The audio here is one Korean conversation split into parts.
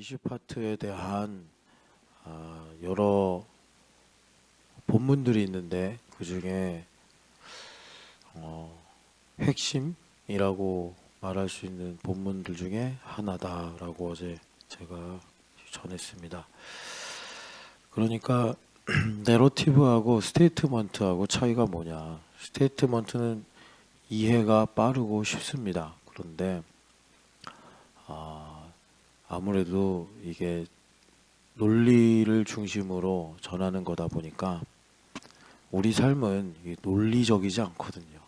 미슈파트에 대한 여러 본문들이 있는데 그 중에 핵심이라고 말할 수 있는 본문들 중에 하나다라고 어제 제가 전했습니다. 그러니까 내러티브하고 스테이트먼트하고 차이가 뭐냐? 스테이트먼트는 이해가 빠르고 쉽습니다. 그런데 아무래도 이게 논리를 중심으로 전하는 거다 보니까 우리 삶은 논리적이지 않거든요.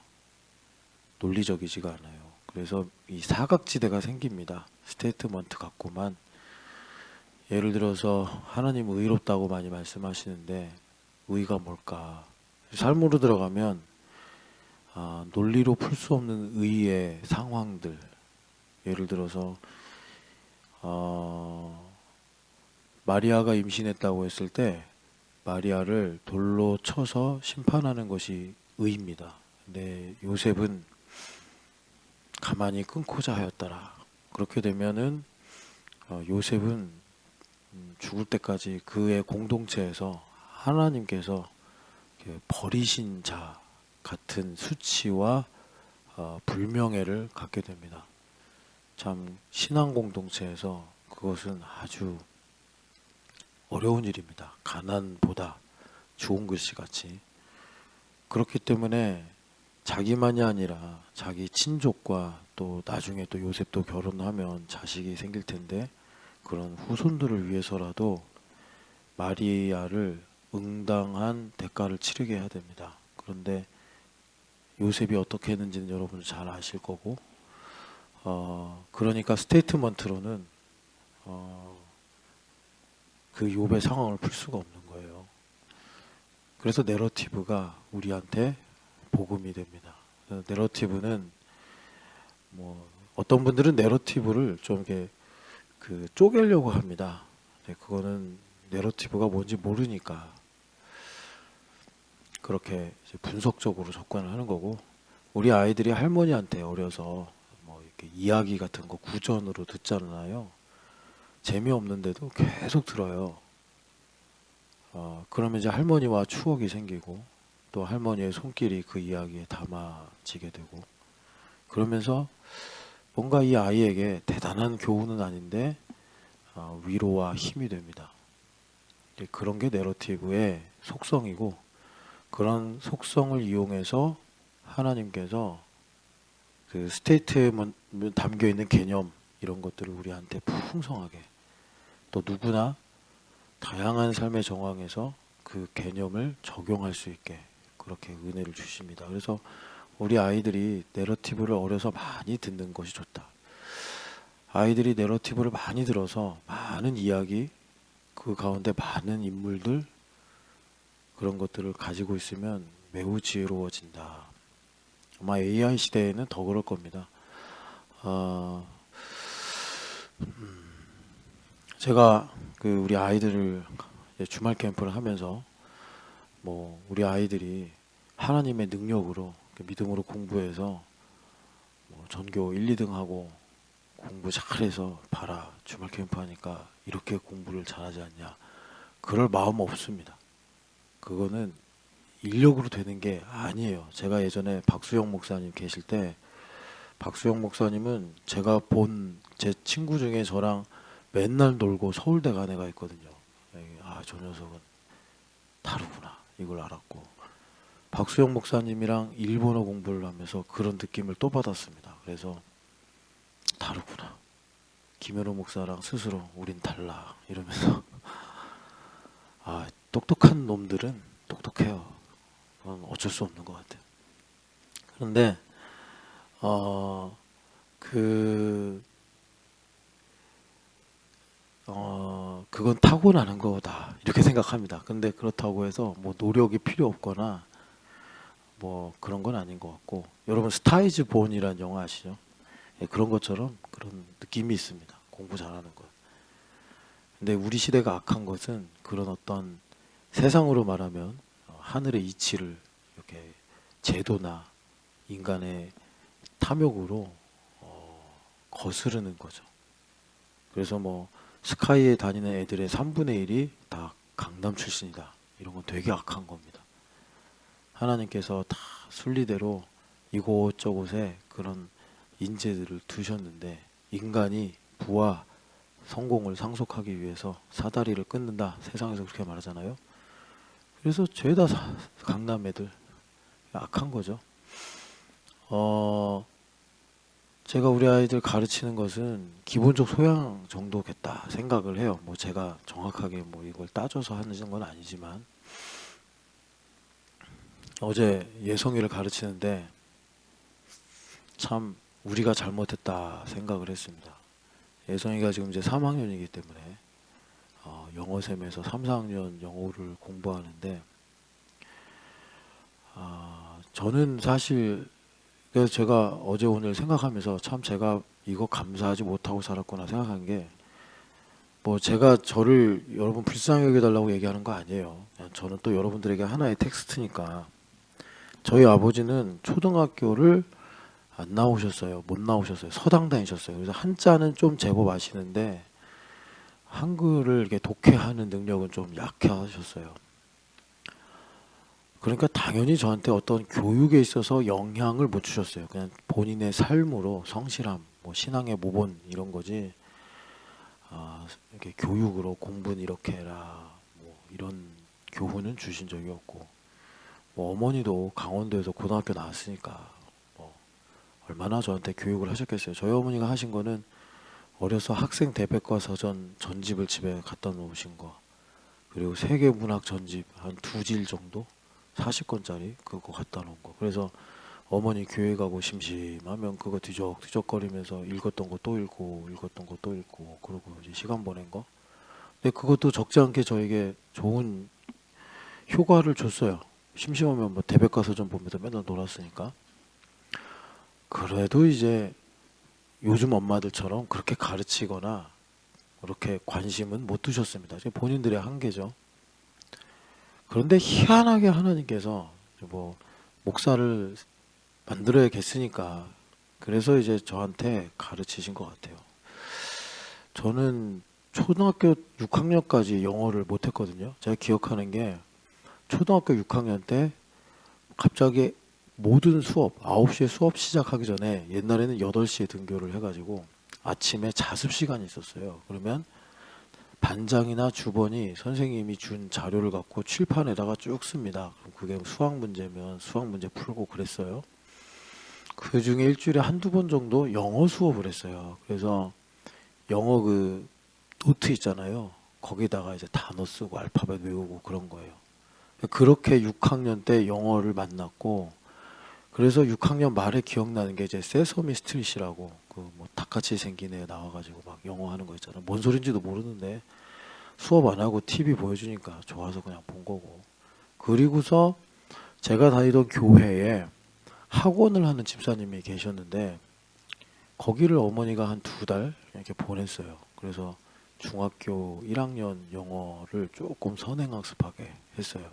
논리적이지가 않아요. 그래서 이 사각지대가 생깁니다. 스테이트먼트 갖고만. 예를 들어서 하나님 의롭다고 많이 말씀하시는데 의가 뭘까? 삶으로 들어가면 논리로 풀 수 없는 의의 상황들. 예를 들어서 마리아가 임신했다고 했을 때 마리아를 돌로 쳐서 심판하는 것이 의입니다. 근데 요셉은 가만히 끊고자 하였더라. 그렇게 되면은 요셉은 죽을 때까지 그의 공동체에서 하나님께서 버리신 자 같은 수치와 불명예를 갖게 됩니다. 참 신앙 공동체에서 그것은 아주 어려운 일입니다. 가난보다 좋은 글씨 같이. 그렇기 때문에 자기만이 아니라 자기 친족과 또 나중에 또 요셉도 결혼하면 자식이 생길 텐데 그런 후손들을 위해서라도 마리아를 응당한 대가를 치르게 해야 됩니다. 그런데 요셉이 어떻게 했는지는 여러분 잘 아실 거고 그러니까 스테이트먼트로는 그 욥의 상황을 풀 수가 없는 거예요. 그래서 내러티브가 우리한테 복음이 됩니다. 내러티브는 뭐 어떤 분들은 내러티브를 좀 이렇게 쪼개려고 합니다. 그거는 내러티브가 뭔지 모르니까 그렇게 이제 분석적으로 접근을 하는 거고, 우리 아이들이 할머니한테 어려서 뭐 이렇게 이야기 같은 거 구전으로 듣잖아요. 재미없는데도 계속 들어요. 그러면 이제 할머니와 추억이 생기고 또 할머니의 손길이 그 이야기에 담아지게 되고 그러면서 뭔가 이 아이에게 대단한 교훈은 아닌데 위로와 힘이 됩니다. 그런 게 내러티브의 속성이고 그런 속성을 이용해서 하나님께서 그 스테이트에 담겨 있는 개념 이런 것들을 우리한테 풍성하게 또 누구나 다양한 삶의 정황에서 그 개념을 적용할 수 있게 그렇게 은혜를 주십니다. 그래서 우리 아이들이 내러티브를 어려서 많이 듣는 것이 좋다. 아이들이 내러티브를 많이 들어서 많은 이야기, 그 가운데 많은 인물들 그런 것들을 가지고 있으면 매우 지혜로워진다. 아마 AI 시대에는 더 그럴 겁니다. 제가 우리 아이들을 주말 캠프를 하면서 뭐 우리 아이들이 하나님의 능력으로 믿음으로 공부해서 뭐 전교 1, 2등 하고 공부 잘해서 봐라 주말 캠프 하니까 이렇게 공부를 잘하지 않냐, 그럴 마음 없습니다. 그거는 인력으로 되는 게 아니에요. 제가 예전에 박수영 목사님 계실 때 박수영 목사님은 제가 본 제 친구 중에 저랑 맨날 놀고 서울대 간 애가 있거든요. 저 녀석은 다르구나 이걸 알았고, 박수영 목사님이랑 일본어 공부를 하면서 그런 느낌을 또 받았습니다. 그래서 다르구나, 김현우 목사랑 스스로 우린 달라 이러면서 똑똑한 놈들은 똑똑해요. 그건 어쩔 수 없는 것 같아요. 그런데 그건 타고나는 거다 이렇게 생각합니다. 근데 그렇다고 해서 뭐 노력이 필요 없거나 뭐 그런 건 아닌 것 같고, 여러분 스타이즈 본이라는 영화 아시죠? 그런 것처럼 그런 느낌이 있습니다. 공부 잘하는 것. 근데 우리 시대가 악한 것은 그런 어떤 세상으로 말하면 하늘의 이치를 이렇게 제도나 인간의 탐욕으로 거스르는 거죠. 그래서 뭐 스카이에 다니는 애들의 3분의 1이 다 강남 출신이다. 이런 건 되게 악한 겁니다. 하나님께서 다 순리대로 이곳저곳에 그런 인재들을 두셨는데 인간이 부와 성공을 상속하기 위해서 사다리를 끊는다. 세상에서 그렇게 말하잖아요. 그래서 죄다 강남 애들 악한 거죠. 제가 우리 아이들 가르치는 것은 기본적 소양 정도겠다 생각을 해요. 뭐 제가 정확하게 뭐 이걸 따져서 하는 건 아니지만 어제 예성이를 가르치는데 참 우리가 잘못했다 생각을 했습니다. 예성이가 지금 이제 3학년이기 때문에 영어샘에서 3, 4학년 영어를 공부하는데 저는 사실 그래서 제가 어제 오늘 생각하면서 참 제가 이거 감사하지 못하고 살았구나 생각한 게 뭐 제가 저를 여러분 불쌍히 여겨달라고 얘기하는 거 아니에요. 그냥 저는 또 여러분들에게 하나의 텍스트니까 저희 아버지는 초등학교를 안 나오셨어요. 못 나오셨어요. 서당 다니셨어요. 그래서 한자는 좀 제법 아시는데 한글을 이렇게 독해하는 능력은 좀 약하셨어요. 그러니까 당연히 저한테 어떤 교육에 있어서 영향을 못 주셨어요. 그냥 본인의 삶으로 성실함, 뭐 신앙의 모본 이런 거지. 이렇게 교육으로 공부는 이렇게 해라, 뭐 이런 교훈은 주신 적이 없고, 뭐 어머니도 강원도에서 고등학교 나왔으니까 뭐 얼마나 저한테 교육을 하셨겠어요. 저희 어머니가 하신 거는 어려서 학생 대백과 서전 전집을 집에 갖다 놓으신 거, 그리고 세계문학 전집 한 2질 정도 40권짜리 그거 갖다 놓은 거. 그래서 어머니 교회 가고 심심하면 그거 뒤적뒤적거리면서 읽었던 거 또 읽고 읽었던 거 또 읽고 그러고 이제 시간 보낸 거. 근데 그것도 적지 않게 저에게 좋은 효과를 줬어요. 심심하면 뭐 대백과서전 보면서 맨날 놀았으니까. 그래도 이제 요즘 엄마들처럼 그렇게 가르치거나 그렇게 관심은 못 두셨습니다. 본인들의 한계죠. 그런데 희한하게 하나님께서 뭐 목사를 만들어야겠으니까 그래서 이제 저한테 가르치신 것 같아요. 저는 초등학교 6학년까지 영어를 못했거든요. 제가 기억하는 게 초등학교 6학년 때 갑자기 모든 수업 9시에 수업 시작하기 전에 옛날에는 8시에 등교를 해가지고 아침에 자습 시간이 있었어요. 그러면 반장이나 주번이 선생님이 준 자료를 갖고 칠판에다가 쭉 씁니다. 그럼 그게 수학 문제면 수학 문제 풀고 그랬어요. 그 중에 일주일에 한두 번 정도 영어 수업을 했어요. 그래서 영어 그 노트 있잖아요. 거기다가 이제 단어 쓰고 알파벳 외우고 그런 거예요. 그렇게 6학년 때 영어를 만났고, 그래서 6학년 말에 기억나는 게 이제 세서미 스트릿이라고 그 뭐 닭같이 생긴 애 나와가지고 막 영어 하는 거 있잖아. 뭔 소린지도 모르는데 수업 안 하고 TV 보여주니까 좋아서 그냥 본 거고. 그리고서 제가 다니던 교회에 학원을 하는 집사님이 계셨는데 거기를 어머니가 한 2달 이렇게 보냈어요. 그래서 중학교 1학년 영어를 조금 선행학습하게 했어요.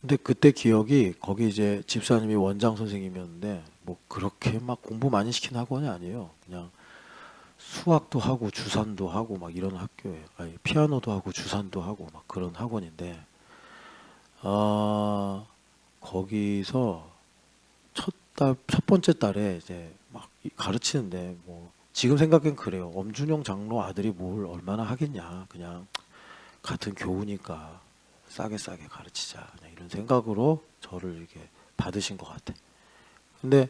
근데 그때 기억이 거기 이제 집사님이 원장 선생님이었는데 뭐 그렇게 막 공부 많이 시키는 학원이 아니에요. 그냥 수학도 하고 주산도 하고 막 이런 학교예요. 아니, 피아노도 하고 주산도 하고 막 그런 학원인데 거기서 첫 번째 달에 이제 막 가르치는데 뭐 지금 생각엔 그래요. 엄준영 장로 아들이 뭘 얼마나 하겠냐. 그냥 같은 교우니까 싸게 가르치자. 그냥 이런 생각으로 저를 이렇게 받으신 것 같아. 근데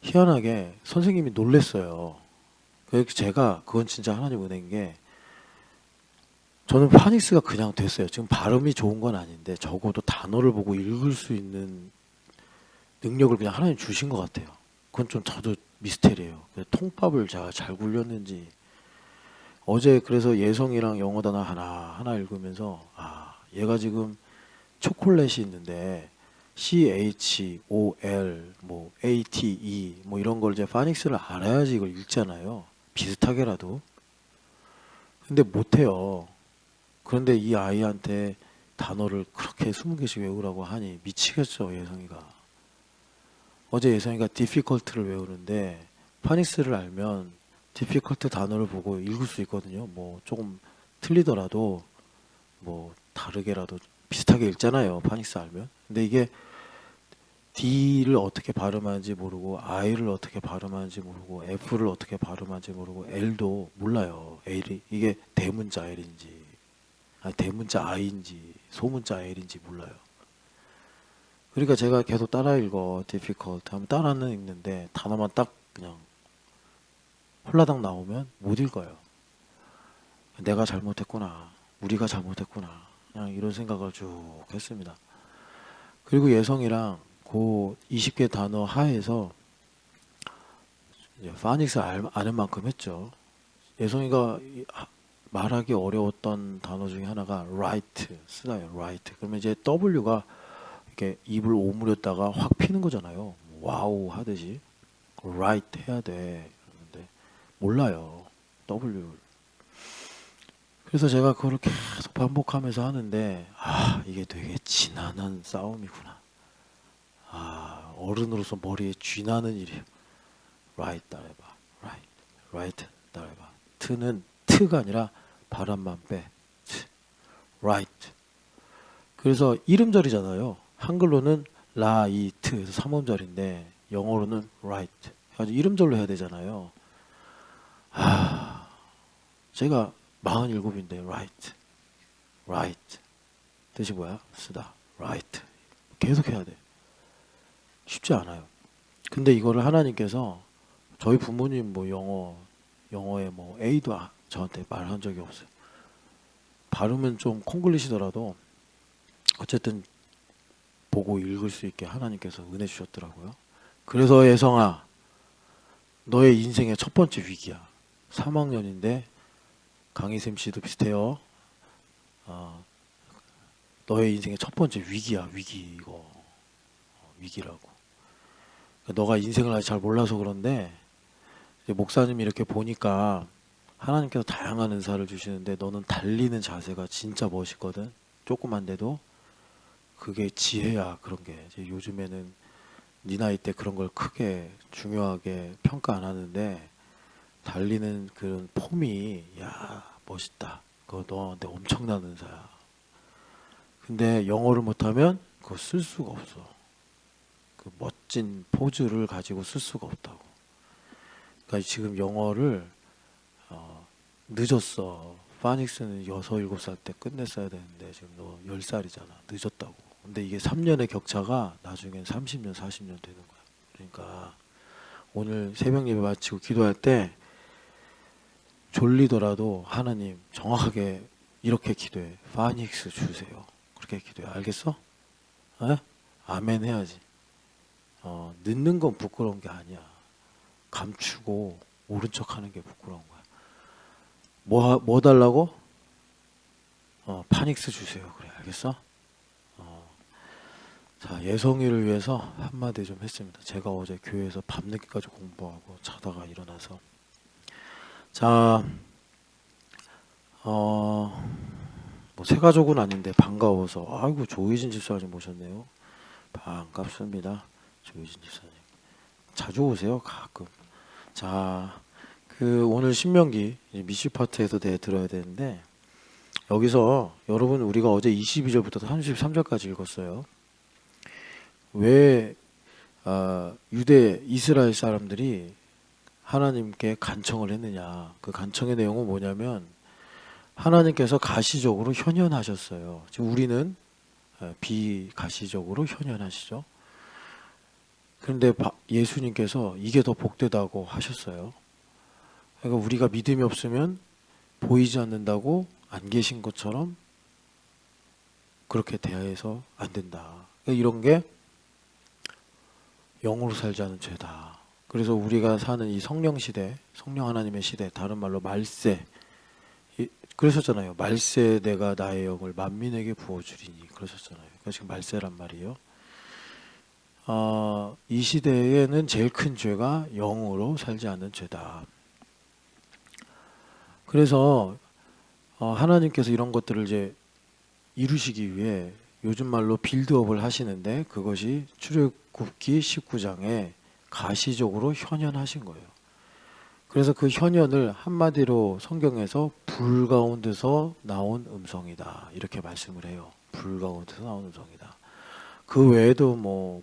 희한하게 선생님이 놀랬어요. 그래서 제가 그건 진짜 하나님 은혜인 게 저는 파닉스가 그냥 됐어요. 지금 발음이 좋은 건 아닌데 적어도 단어를 보고 읽을 수 있는 능력을 그냥 하나님 주신 것 같아요. 그건 좀 저도 미스테리예요. 통밥을 제가 잘 굴렸는지 어제 그래서 예성이랑 영어 단어 하나 읽으면서 얘가 지금 초콜릿이 있는데 CHOL 뭐 ATE 뭐 이런 걸 이제 파닉스를 알아야지 이걸 읽잖아요. 비슷하게라도. 근데 못해요. 그런데 이 아이한테 단어를 그렇게 20개씩 외우라고 하니 미치겠죠, 예성이가. 어제 예성이가 difficult를 외우는데 파닉스를 알면 difficult 단어를 보고 읽을 수 있거든요. 뭐 조금 틀리더라도 뭐 다르게라도 비슷하게 읽잖아요. 파닉스 알면. 근데 이게 D를 어떻게 발음하는지 모르고 I를 어떻게 발음하는지 모르고 F를 어떻게 발음하는지 모르고 L도 몰라요. L이 이게 대문자 L인지 아니 대문자 I인지 소문자 L인지 몰라요. 그러니까 제가 계속 따라 읽어 difficult 하면 따라는 읽는데 단어만 딱 그냥 홀라당 나오면 못 읽어요. 내가 잘못했구나. 우리가 잘못했구나. 그냥 이런 생각을 쭉 했습니다. 그리고 예성이랑 그 20개 단어 하에서 이제 파닉스 아는 만큼 했죠. 예성이가 말하기 어려웠던 단어 중에 하나가 right 쓰다요. right. 그러면 이제 W가 이렇게 입을 오므렸다가 확 피는 거잖아요. 와우 하듯이 right 해야 돼. 그런데 몰라요. W를. 그래서 제가 그걸 계속 반복하면서 하는데 이게 되게 지난한 싸움이구나. 어른으로서 머리에 쥐나는 일이에요. right 따라해봐. right 따라해봐. 트는 트가 아니라 바람만 빼. right. 그래서 이름절이잖아요. 한글로는 라이트 해서 삼음절인데 영어로는 right. 아주 이름절로 해야 되잖아요. 제가 47인데 right. 뜻이 뭐야? 쓰다. right. 계속 해야 돼. 쉽지 않아요. 근데 이거를 하나님께서 저희 부모님 뭐 영어에 뭐 A도 저한테 말한 적이 없어요. 발음은 좀 콩글리시더라도 어쨌든 보고 읽을 수 있게 하나님께서 은혜 주셨더라고요. 그래서 예성아, 너의 인생의 첫 번째 위기야. 3학년인데 강희샘 씨도 비슷해요. 너의 인생의 첫 번째 위기야. 위기 이거. 위기라고. 너가 인생을 아직 잘 몰라서 그런데 목사님이 이렇게 보니까 하나님께서 다양한 은사를 주시는데 너는 달리는 자세가 진짜 멋있거든. 조그만데도 그게 지혜야. 그런 게 이제 요즘에는 네 나이 때 그런 걸 크게 중요하게 평가 안 하는데 달리는 그런 폼이 야 멋있다. 그거 너한테 엄청난 은사야. 근데 영어를 못하면 그거 쓸 수가 없어. 그 멋진 포즈를 가지고 쓸 수가 없다고. 그러니까 지금 영어를 늦었어. 파닉스는 6, 7살 때 끝냈어야 되는데 지금 너 10살이잖아. 늦었다고. 근데 이게 3년의 격차가 나중엔 30년, 40년 되는 거야. 그러니까 오늘 새벽 예배 마치고 기도할 때 졸리더라도 하나님 정확하게 이렇게 기도해. 파닉스 주세요. 그렇게 기도해. 알겠어? 에? 아멘 해야지. 늦는 건 부끄러운 게 아니야. 감추고 모른 척 하는 게 부끄러운 거야. 뭐 달라고? 파닉스 주세요. 그래, 알겠어? 자, 예성이를 위해서 한마디 좀 했습니다. 제가 어제 교회에서 밤늦게까지 공부하고 자다가 일어나서. 자, 뭐 새 가족은 아닌데 반가워서. 아이고, 조희진 집사님 모셨네요. 반갑습니다. 조희진 집사님. 자주 오세요, 가끔. 자, 오늘 신명기 미시 파트에서 들어야 되는데 여기서 여러분 우리가 어제 22절부터 33절까지 읽었어요. 왜 유대 이스라엘 사람들이 하나님께 간청을 했느냐. 그 간청의 내용은 뭐냐면 하나님께서 가시적으로 현현하셨어요. 지금 우리는 비가시적으로 현현하시죠. 그런데 예수님께서 이게 더 복되다고 하셨어요. 그러니까 우리가 믿음이 없으면 보이지 않는다고 안 계신 것처럼 그렇게 대해서 안 된다. 그러니까 이런 게 영으로 살지 않은 죄다. 그래서 우리가 사는 이 성령 시대, 성령 하나님의 시대, 다른 말로 말세. 그러셨잖아요. 말세 내가 나의 영을 만민에게 부어주리니. 그러셨잖아요. 그러니까 지금 말세란 말이에요. 이 시대에는 제일 큰 죄가 영으로 살지 않는 죄다. 그래서 하나님께서 이런 것들을 이제 이루시기 위해 요즘 말로 빌드업을 하시는데 그것이 출애굽기 19장에 가시적으로 현현하신 거예요. 그래서 그 현현을 한마디로 성경에서 불 가운데서 나온 음성이다 이렇게 말씀을 해요. 불 가운데서 나온 음성이다. 그 외에도 뭐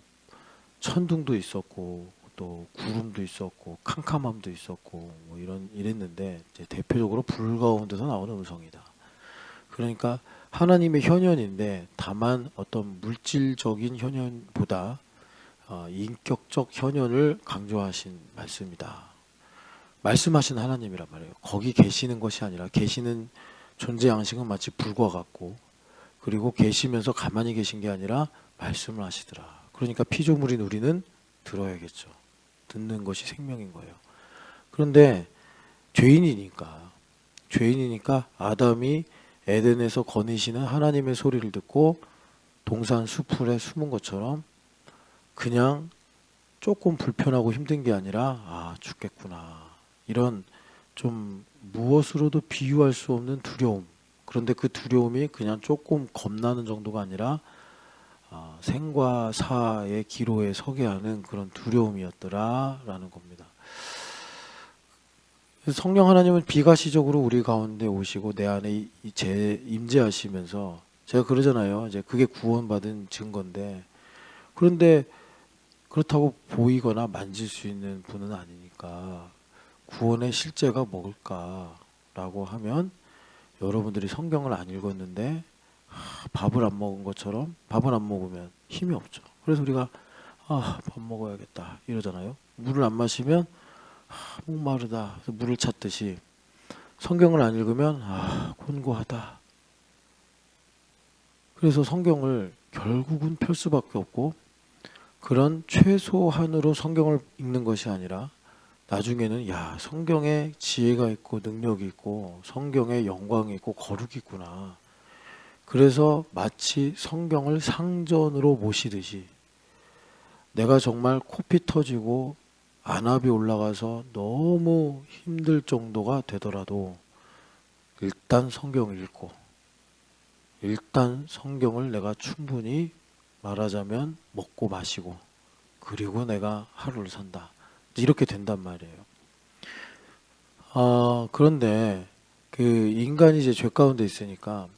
천둥도 있었고 또 구름도 있었고 캄캄함도 있었고 뭐 이랬는데 이제 대표적으로 불 가운데서 나오는 음성이다. 그러니까 하나님의 현현인데 다만 어떤 물질적인 현현보다 인격적 현현을 강조하신 말씀이다. 말씀하신 하나님이란 말이에요. 거기 계시는 것이 아니라 계시는 존재 양식은 마치 불과 같고 그리고 계시면서 가만히 계신 게 아니라 말씀을 하시더라. 그러니까 피조물인 우리는 들어야겠죠. 듣는 것이 생명인 거예요. 그런데 죄인이니까 아담이 에덴에서 거니시는 하나님의 소리를 듣고 동산 수풀에 숨은 것처럼 그냥 조금 불편하고 힘든 게 아니라 죽겠구나. 이런 좀 무엇으로도 비유할 수 없는 두려움. 그런데 그 두려움이 그냥 조금 겁나는 정도가 아니라 생과 사의 기로에 서게 하는 그런 두려움이었더라라는 겁니다. 성령 하나님은 비가시적으로 우리 가운데 오시고 내 안에 임재하시면서 제가 그러잖아요. 이제 그게 구원받은 증거인데 그런데 그렇다고 보이거나 만질 수 있는 분은 아니니까 구원의 실제가 뭘까라고 하면 여러분들이 성경을 안 읽었는데 밥을 안 먹은 것처럼 밥을 안 먹으면 힘이 없죠. 그래서 우리가 밥 먹어야겠다 이러잖아요. 물을 안 마시면 목마르다. 그래서 물을 찾듯이 성경을 안 읽으면 곤고하다. 그래서 성경을 결국은 펼 수밖에 없고 그런 최소한으로 성경을 읽는 것이 아니라 나중에는 성경에 지혜가 있고 능력이 있고 성경에 영광이 있고 거룩이 있구나. 그래서 마치 성경을 상전으로 모시듯이 내가 정말 코피 터지고 안압이 올라가서 너무 힘들 정도가 되더라도 일단 성경을 읽고 일단 성경을 내가 충분히 말하자면 먹고 마시고 그리고 내가 하루를 산다. 이렇게 된단 말이에요. 그런데 그 인간이 이제 죄 가운데 있으니까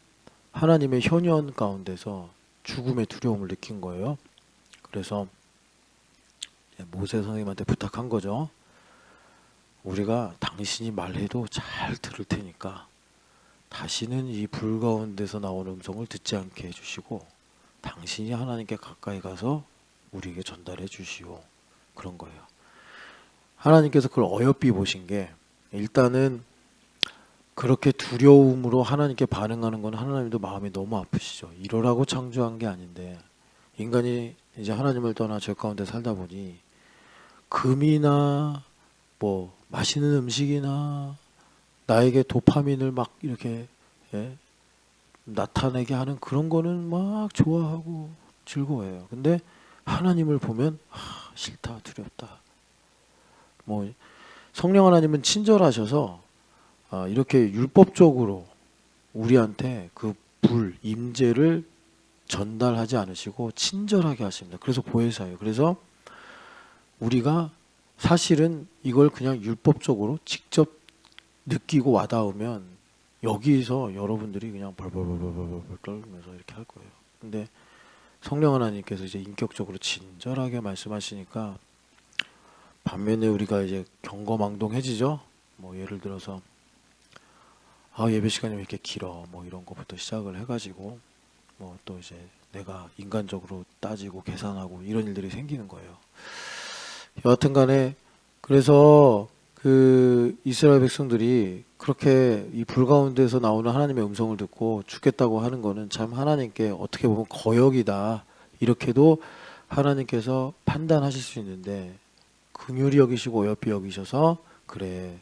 하나님의 현현 가운데서 죽음의 두려움을 느낀 거예요. 그래서 모세 선생님한테 부탁한 거죠. 우리가 당신이 말해도 잘 들을 테니까 다시는 이 불 가운데서 나오는 음성을 듣지 않게 해주시고 당신이 하나님께 가까이 가서 우리에게 전달해 주시오. 그런 거예요. 하나님께서 그걸 어여삐 보신 게 일단은 그렇게 두려움으로 하나님께 반응하는 건 하나님도 마음이 너무 아프시죠. 이러라고 창조한 게 아닌데 인간이 이제 하나님을 떠나 죄 가운데 살다 보니 금이나 뭐 맛있는 음식이나 나에게 도파민을 막 이렇게 나타내게 하는 그런 거는 막 좋아하고 즐거워해요. 근데 하나님을 보면 싫다, 두렵다. 뭐 성령 하나님은 친절하셔서 이렇게 율법적으로 우리한테 그 불, 임재를 전달하지 않으시고 친절하게 하십니다. 그래서 보혜사예요. 그래서 우리가 사실은 이걸 그냥 율법적으로 직접 느끼고 와닿으면 여기서 여러분들이 그냥 벌벌벌벌벌 떨면서 이렇게 할 거예요. 근데 성령 하나님께서 이제 인격적으로 친절하게 말씀하시니까 반면에 우리가 이제 경거망동해지죠. 뭐 예를 들어서 예배 시간이 왜 이렇게 길어 뭐 이런 것부터 시작을 해가지고 뭐 또 이제 내가 인간적으로 따지고 계산하고 이런 일들이 생기는 거예요. 여하튼간에 그래서 그 이스라엘 백성들이 그렇게 이 불 가운데서 나오는 하나님의 음성을 듣고 죽겠다고 하는 거는 참 하나님께 어떻게 보면 거역이다 이렇게도 하나님께서 판단하실 수 있는데 긍휼히 여기시고 어여삐 여기셔서 그래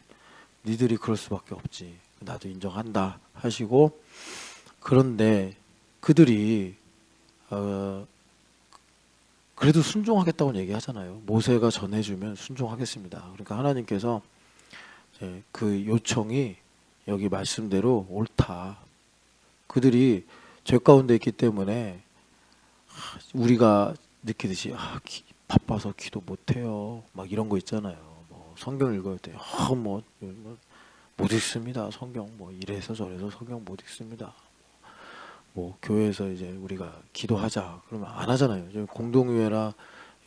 니들이 그럴 수밖에 없지 나도 인정한다 하시고 그런데 그들이 그래도 순종하겠다고 얘기하잖아요. 모세가 전해주면 순종하겠습니다. 그러니까 하나님께서 그 요청이 여기 말씀대로 옳다. 그들이 죄 가운데 있기 때문에 우리가 느끼듯이 바빠서 기도 못해요. 막 이런 거 있잖아요. 뭐 성경 읽어야 돼. 못 읽습니다. 성경 뭐 이래서 저래서 성경 못 읽습니다. 뭐 교회에서 이제 우리가 기도하자 그러면 안 하잖아요. 공동의회라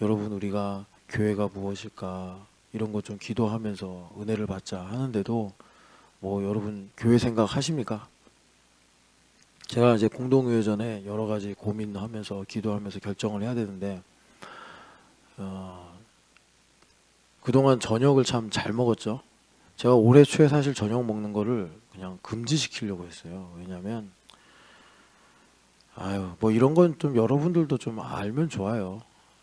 여러분 우리가 교회가 무엇일까 이런 것 좀 기도하면서 은혜를 받자 하는데도 뭐 여러분 교회 생각 하십니까? 제가 이제 공동의회 전에 여러 가지 고민하면서 기도하면서 결정을 해야 되는데 그동안 저녁을 참 잘 먹었죠. 제가 올해 초에 사실 저녁 먹는 거를 그냥 금지시키려고 했어요. 왜냐면 뭐 이런 건 좀 여러분들도 좀 알면 좋아요.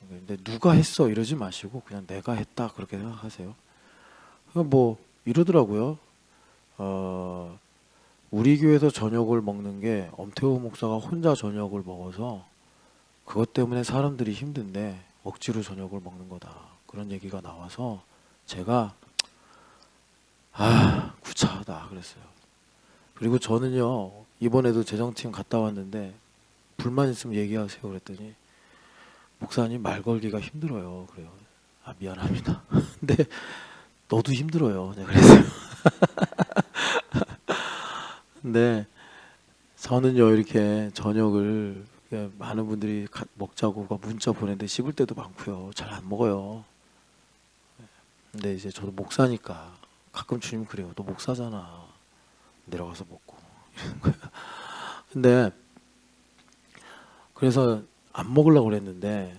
근데 누가 했어 이러지 마시고 그냥 내가 했다 그렇게 생각하세요. 뭐 이러더라고요. 우리 교회에서 저녁을 먹는 게 엄태호 목사가 혼자 저녁을 먹어서 그것 때문에 사람들이 힘든데 억지로 저녁을 먹는 거다. 그런 얘기가 나와서 제가 구차하다 그랬어요. 그리고 저는요 이번에도 재정팀 갔다 왔는데 불만 있으면 얘기하세요 그랬더니 목사님 말 걸기가 힘들어요. 그래요. 미안합니다. 근데 너도 힘들어요. 내가 그랬어요. 근데 저는요 이렇게 저녁을 많은 분들이 먹자고 문자 보내는데 씹을 때도 많고요. 잘 안 먹어요. 근데 이제 저도 목사니까 가끔 주님 그래요. 너 목사잖아. 내려가서 먹고 이러는 거예요. 근데 그래서 안 먹으려고 그랬는데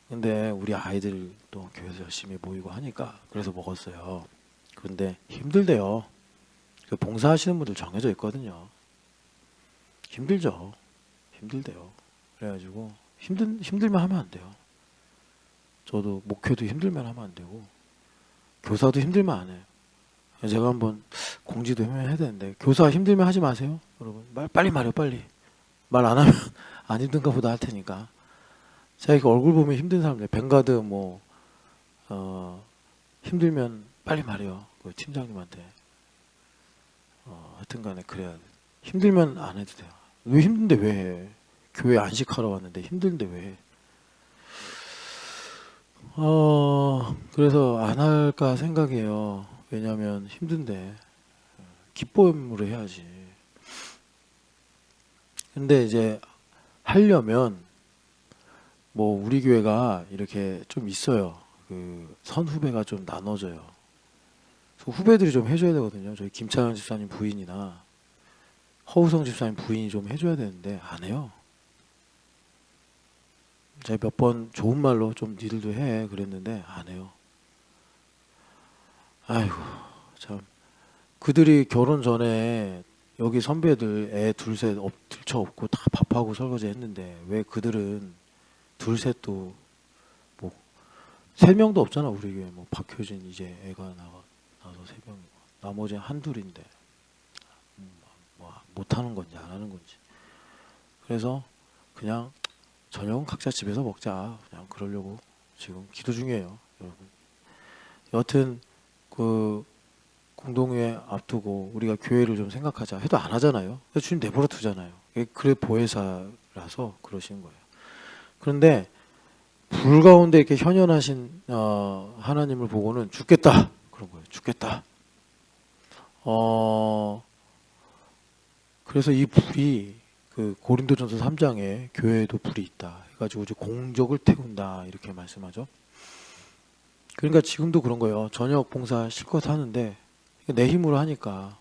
근데 우리 아이들 또 교회에서 열심히 모이고 하니까 그래서 먹었어요. 그런데 힘들대요. 봉사하시는 분들 정해져 있거든요. 힘들죠. 힘들대요. 그래가지고 힘들면 하면 안 돼요. 저도 목회도 힘들면 하면 안 되고 교사도 힘들면 안 해요. 제가 한번 공지도 해야 되는데 교사 힘들면 하지 마세요. 여러분 빨리 말해요. 빨리 말 안 하면 안 힘든가 보다 할 테니까. 제가 이렇게 얼굴 보면 힘든 사람들 벵가드 힘들면 빨리 말해요. 그 팀장님한테. 하여튼간에 그래야 돼. 힘들면 안 해도 돼요. 왜 힘든데 왜 해? 교회 안식하러 왔는데 힘든데 왜 해? 그래서 안 할까 생각해요. 왜냐면 힘든데 기쁨으로 해야지. 근데 이제 하려면 뭐 우리 교회가 이렇게 좀 있어요. 그 선후배가 좀 나눠져요. 후배들이 좀 해줘야 되거든요. 저희 김찬현 집사님 부인이나 허우성 집사님 부인이 좀 해줘야 되는데 안 해요. 제가 몇 번 좋은 말로 좀 니들도 해 그랬는데 안 해요. 아이고 참 그들이 결혼 전에 여기 선배들 애 둘셋 들쳐 없고 다 밥하고 설거지 했는데 왜 그들은 둘셋도 뭐 세 명도 없잖아 우리 교회. 뭐 박효진 이제 애가 나서 세 명이고 나머지 한둘인데 뭐 못하는 건지 안 하는 건지. 그래서 그냥 저녁은 각자 집에서 먹자 그냥 그러려고 지금 기도 중이에요 여러분. 여튼 그 공동회 앞두고 우리가 교회를 좀 생각하자 해도 안 하잖아요. 주님 내버려 두잖아요. 그래 보혜사라서 그러시는 거예요. 그런데 불 가운데 이렇게 현현하신 하나님을 보고는 죽겠다 그런 거예요. 죽겠다. 그래서 이 불이 그 고린도전서 3장에 교회에도 불이 있다 해가지고 이제 공적을 태운다 이렇게 말씀하죠. 그러니까 지금도 그런 거예요. 저녁 봉사 실컷 하는데 내 힘으로 하니까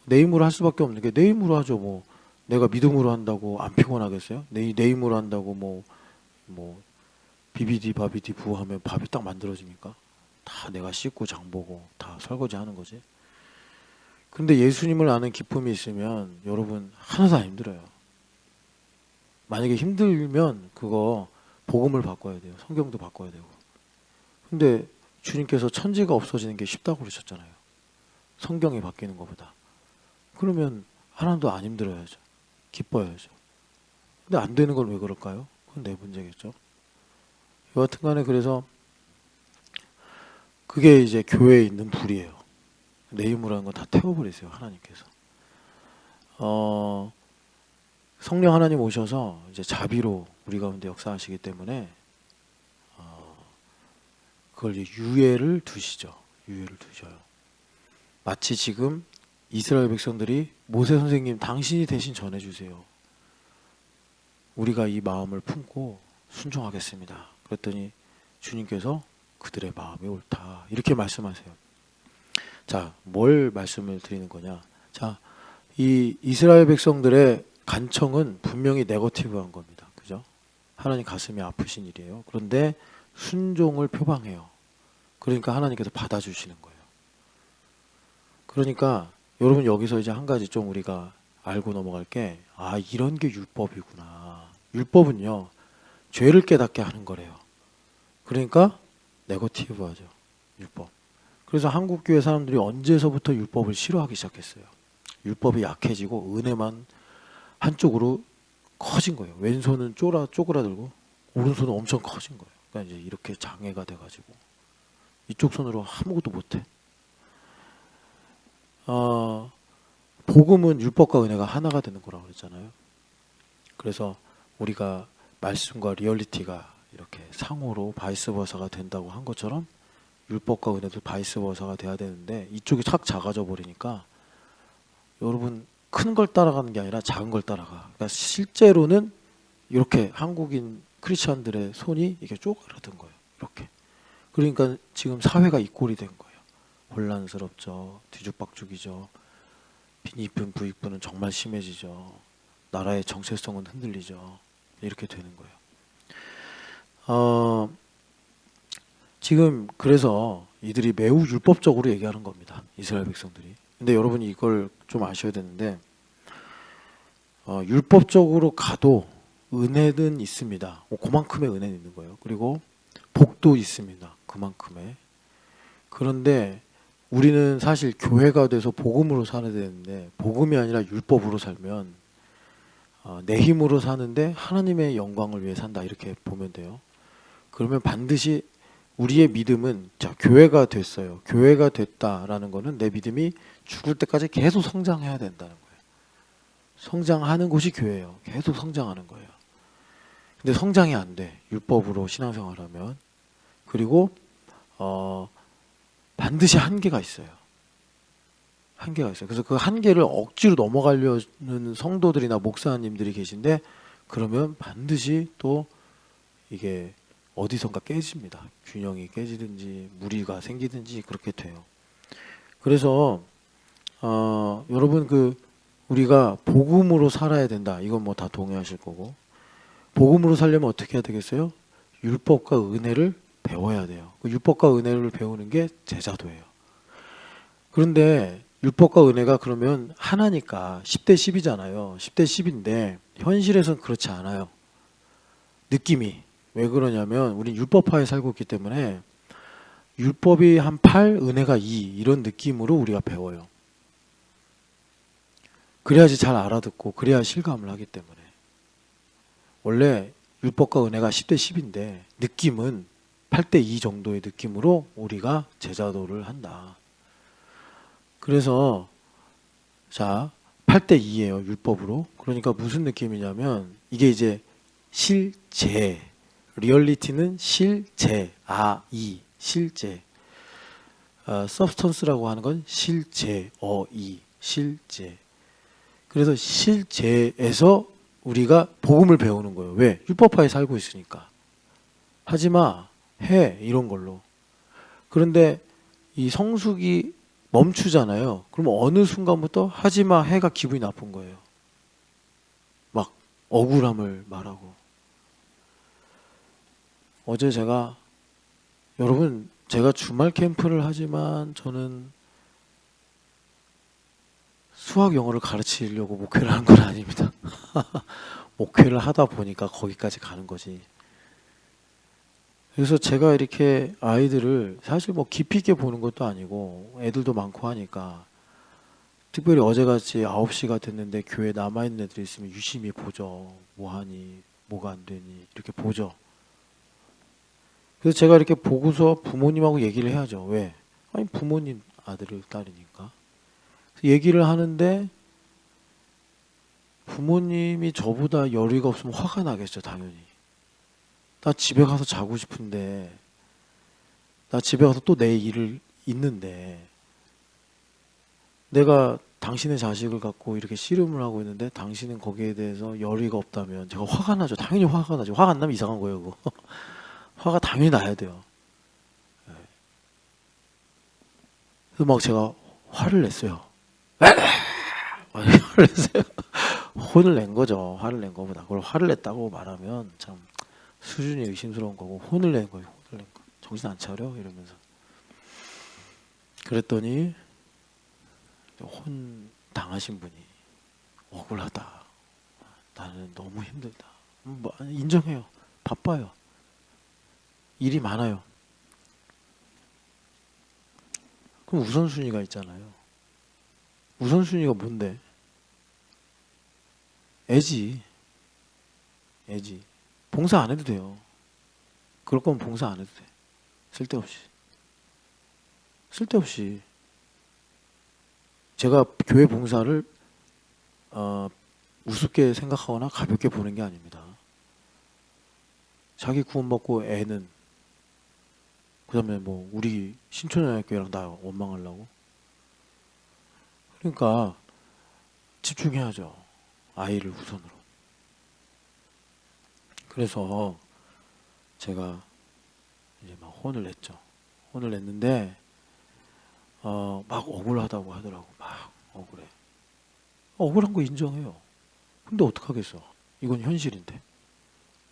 내 힘으로 할 수밖에 없는 게 내 힘으로 하죠. 뭐 내가 믿음으로 한다고 안 피곤하겠어요? 내 힘으로 한다고 뭐 비비디 바비디 부하면 밥이 딱 만들어집니까? 다 내가 씻고 장 보고 다 설거지하는 거지. 근데 예수님을 아는 기쁨이 있으면 여러분 하나도 안 힘들어요. 만약에 힘들면 그거 복음을 바꿔야 돼요. 성경도 바꿔야 되고. 근데 주님께서 천지가 없어지는 게 쉽다고 그러셨잖아요. 성경이 바뀌는 것보다. 그러면 하나도 안 힘들어야죠. 기뻐야죠. 근데 안 되는 건 왜 그럴까요? 그건 내 문제겠죠. 여하튼 간에 그래서 그게 이제 교회에 있는 불이에요. 내 힘으로 하는 건 다 태워버리세요. 하나님께서. 성령 하나님 오셔서 이제 자비로 우리 가운데 역사하시기 때문에 그걸 이제 유예를 두시죠. 유예를 두셔요. 마치 지금 이스라엘 백성들이 모세 선생님 당신이 대신 전해주세요. 우리가 이 마음을 품고 순종하겠습니다. 그랬더니 주님께서 그들의 마음이 옳다 이렇게 말씀하세요. 자, 뭘 말씀을 드리는 거냐? 자, 이 이스라엘 백성들의 간청은 분명히 네거티브한 겁니다. 그죠? 하나님 가슴이 아프신 일이에요. 그런데 순종을 표방해요. 그러니까 하나님께서 받아주시는 거예요. 그러니까 여러분 여기서 이제 한 가지 좀 우리가 알고 넘어갈 게, 아, 이런 게 율법이구나. 율법은요, 죄를 깨닫게 하는 거래요. 그러니까 네거티브하죠, 율법. 그래서 한국 교회 사람들이 언제서부터 율법을 싫어하기 시작했어요. 율법이 약해지고 은혜만 한쪽으로 커진 거예요. 왼손은 쪼그라들고 오른손은 엄청 커진 거예요. 그러니까 이제 이렇게 장애가 돼가지고 이쪽 손으로 아무것도 못해. 복음은 율법과 은혜가 하나가 되는 거라고 그랬잖아요. 그래서 우리가 말씀과 리얼리티가 이렇게 상호로 바이스버사가 된다고 한 것처럼 율법과 은혜도 바이스버사가 돼야 되는데 이쪽이 착 작아져 버리니까 여러분 큰 걸 따라가는 게 아니라 작은 걸 따라가. 그러니까 실제로는 이렇게 한국인 크리스천들의 손이 이게 쪼그라든 거예요. 이렇게. 그러니까 지금 사회가 이 꼴이 된 거예요. 혼란스럽죠. 뒤죽박죽이죠. 빈익분 부익분은 정말 심해지죠. 나라의 정체성은 흔들리죠. 이렇게 되는 거예요. 지금 그래서 이들이 매우 율법적으로 얘기하는 겁니다. 이스라엘 백성들이. 근데 여러분이 이걸 좀 아셔야 되는데 율법적으로 가도 은혜는 있습니다. 그만큼의 은혜는 있는 거예요. 그리고 복도 있습니다. 그만큼의. 그런데 우리는 사실 교회가 돼서 복음으로 살아야 되는데 복음이 아니라 율법으로 살면 내 힘으로 사는데 하나님의 영광을 위해 산다 이렇게 보면 돼요. 그러면 반드시 우리의 믿음은, 자, 교회가 됐어요. 교회가 됐다라는 거는 내 믿음이 죽을 때까지 계속 성장해야 된다는 거예요. 성장하는 곳이 교회예요. 계속 성장하는 거예요. 근데 성장이 안 돼. 율법으로 신앙생활하면. 그리고 반드시 한계가 있어요. 한계가 있어요. 그래서 그 한계를 억지로 넘어가려는 성도들이나 목사님들이 계신데 그러면 반드시 또 이게 어디선가 깨집니다. 균형이 깨지든지 무리가 생기든지 그렇게 돼요. 그래서 여러분 우리가 복음으로 살아야 된다. 이건 뭐 다 동의하실 거고, 복음으로 살려면 어떻게 해야 되겠어요? 율법과 은혜를 배워야 돼요. 그 율법과 은혜를 배우는 게 제자도예요. 그런데 율법과 은혜가 그러면 하나니까 10대 10이잖아요. 10대 10인데 현실에서는 그렇지 않아요. 느낌이. 왜 그러냐면 우린 율법화에 살고 있기 때문에 율법이 한 8, 은혜가 2 이런 느낌으로 우리가 배워요. 그래야지 잘 알아듣고 그래야 실감을 하기 때문에. 원래 율법과 은혜가 10대 10인데 느낌은 8대 2 정도의 느낌으로 우리가 제자도를 한다. 그래서 자 8대 2예요. 율법으로. 그러니까 무슨 느낌이냐면 이게 이제 실제, 리얼리티는 실제, 실제. substance라고 하는 건 실제, 실제. 그래서 실제에서 우리가 복음을 배우는 거예요. 왜? 율법화에 살고 있으니까. 하지마, 해, 이런 걸로. 그런데 이 성숙이 멈추잖아요. 그럼 어느 순간부터 하지마, 해가 기분이 나쁜 거예요. 막 억울함을 말하고. 어제 제가 주말 캠프를 하지만 저는 수학 영어를 가르치려고 목회를 한 건 아닙니다. 목회를 하다 보니까 거기까지 가는 거지. 그래서 제가 이렇게 아이들을 사실 뭐 깊이 있게 보는 것도 아니고 애들도 많고 하니까 특별히 어제같이 9시가 됐는데 교회에 남아있는 애들이 있으면 유심히 보죠. 뭐하니, 뭐가 안 되니 이렇게 보죠. 그래서 제가 이렇게 보고서 부모님하고 얘기를 해야죠. 왜? 아니 부모님 아들을 딸이니까. 얘기를 하는데 부모님이 저보다 열의가 없으면 화가 나겠죠. 당연히. 나 집에 가서 자고 싶은데 나 집에 가서 또 내 일을 있는데 내가 당신의 자식을 갖고 이렇게 씨름을 하고 있는데 당신은 거기에 대해서 열의가 없다면 제가 화가 나죠. 당연히 화가 나죠. 화가 안 나면 이상한 거예요, 그거. 화가 당연히 나야 돼요. 예. 그래서 막 제가 화를 냈어요. 화를 냈어요. 혼을 낸 거죠. 화를 낸 거보다. 그걸 화를 냈다고 말하면 참 수준이 의심스러운 거고, 혼을 낸 거예요. 혼을 낸 거. 정신 안 차려? 이러면서. 그랬더니 혼 당하신 분이 억울하다. 나는 너무 힘들다. 뭐, 인정해요. 바빠요. 일이 많아요. 그럼 우선순위가 있잖아요. 우선순위가 뭔데? 애지. 애지. 봉사 안 해도 돼요. 그럴 거면 봉사 안 해도 돼. 쓸데없이. 쓸데없이. 제가 교회 봉사를 우습게 생각하거나 가볍게 보는 게 아닙니다. 자기 구원받고 애는 그 다음에 뭐 우리 신촌연합교회랑 나 원망하려고? 그러니까 집중해야죠. 아이를 우선으로. 그래서 제가 이제 막 혼을 냈죠. 혼을 냈는데 막 억울하다고 하더라고. 막 억울해. 억울한 거 인정해요. 근데 어떡하겠어. 이건 현실인데.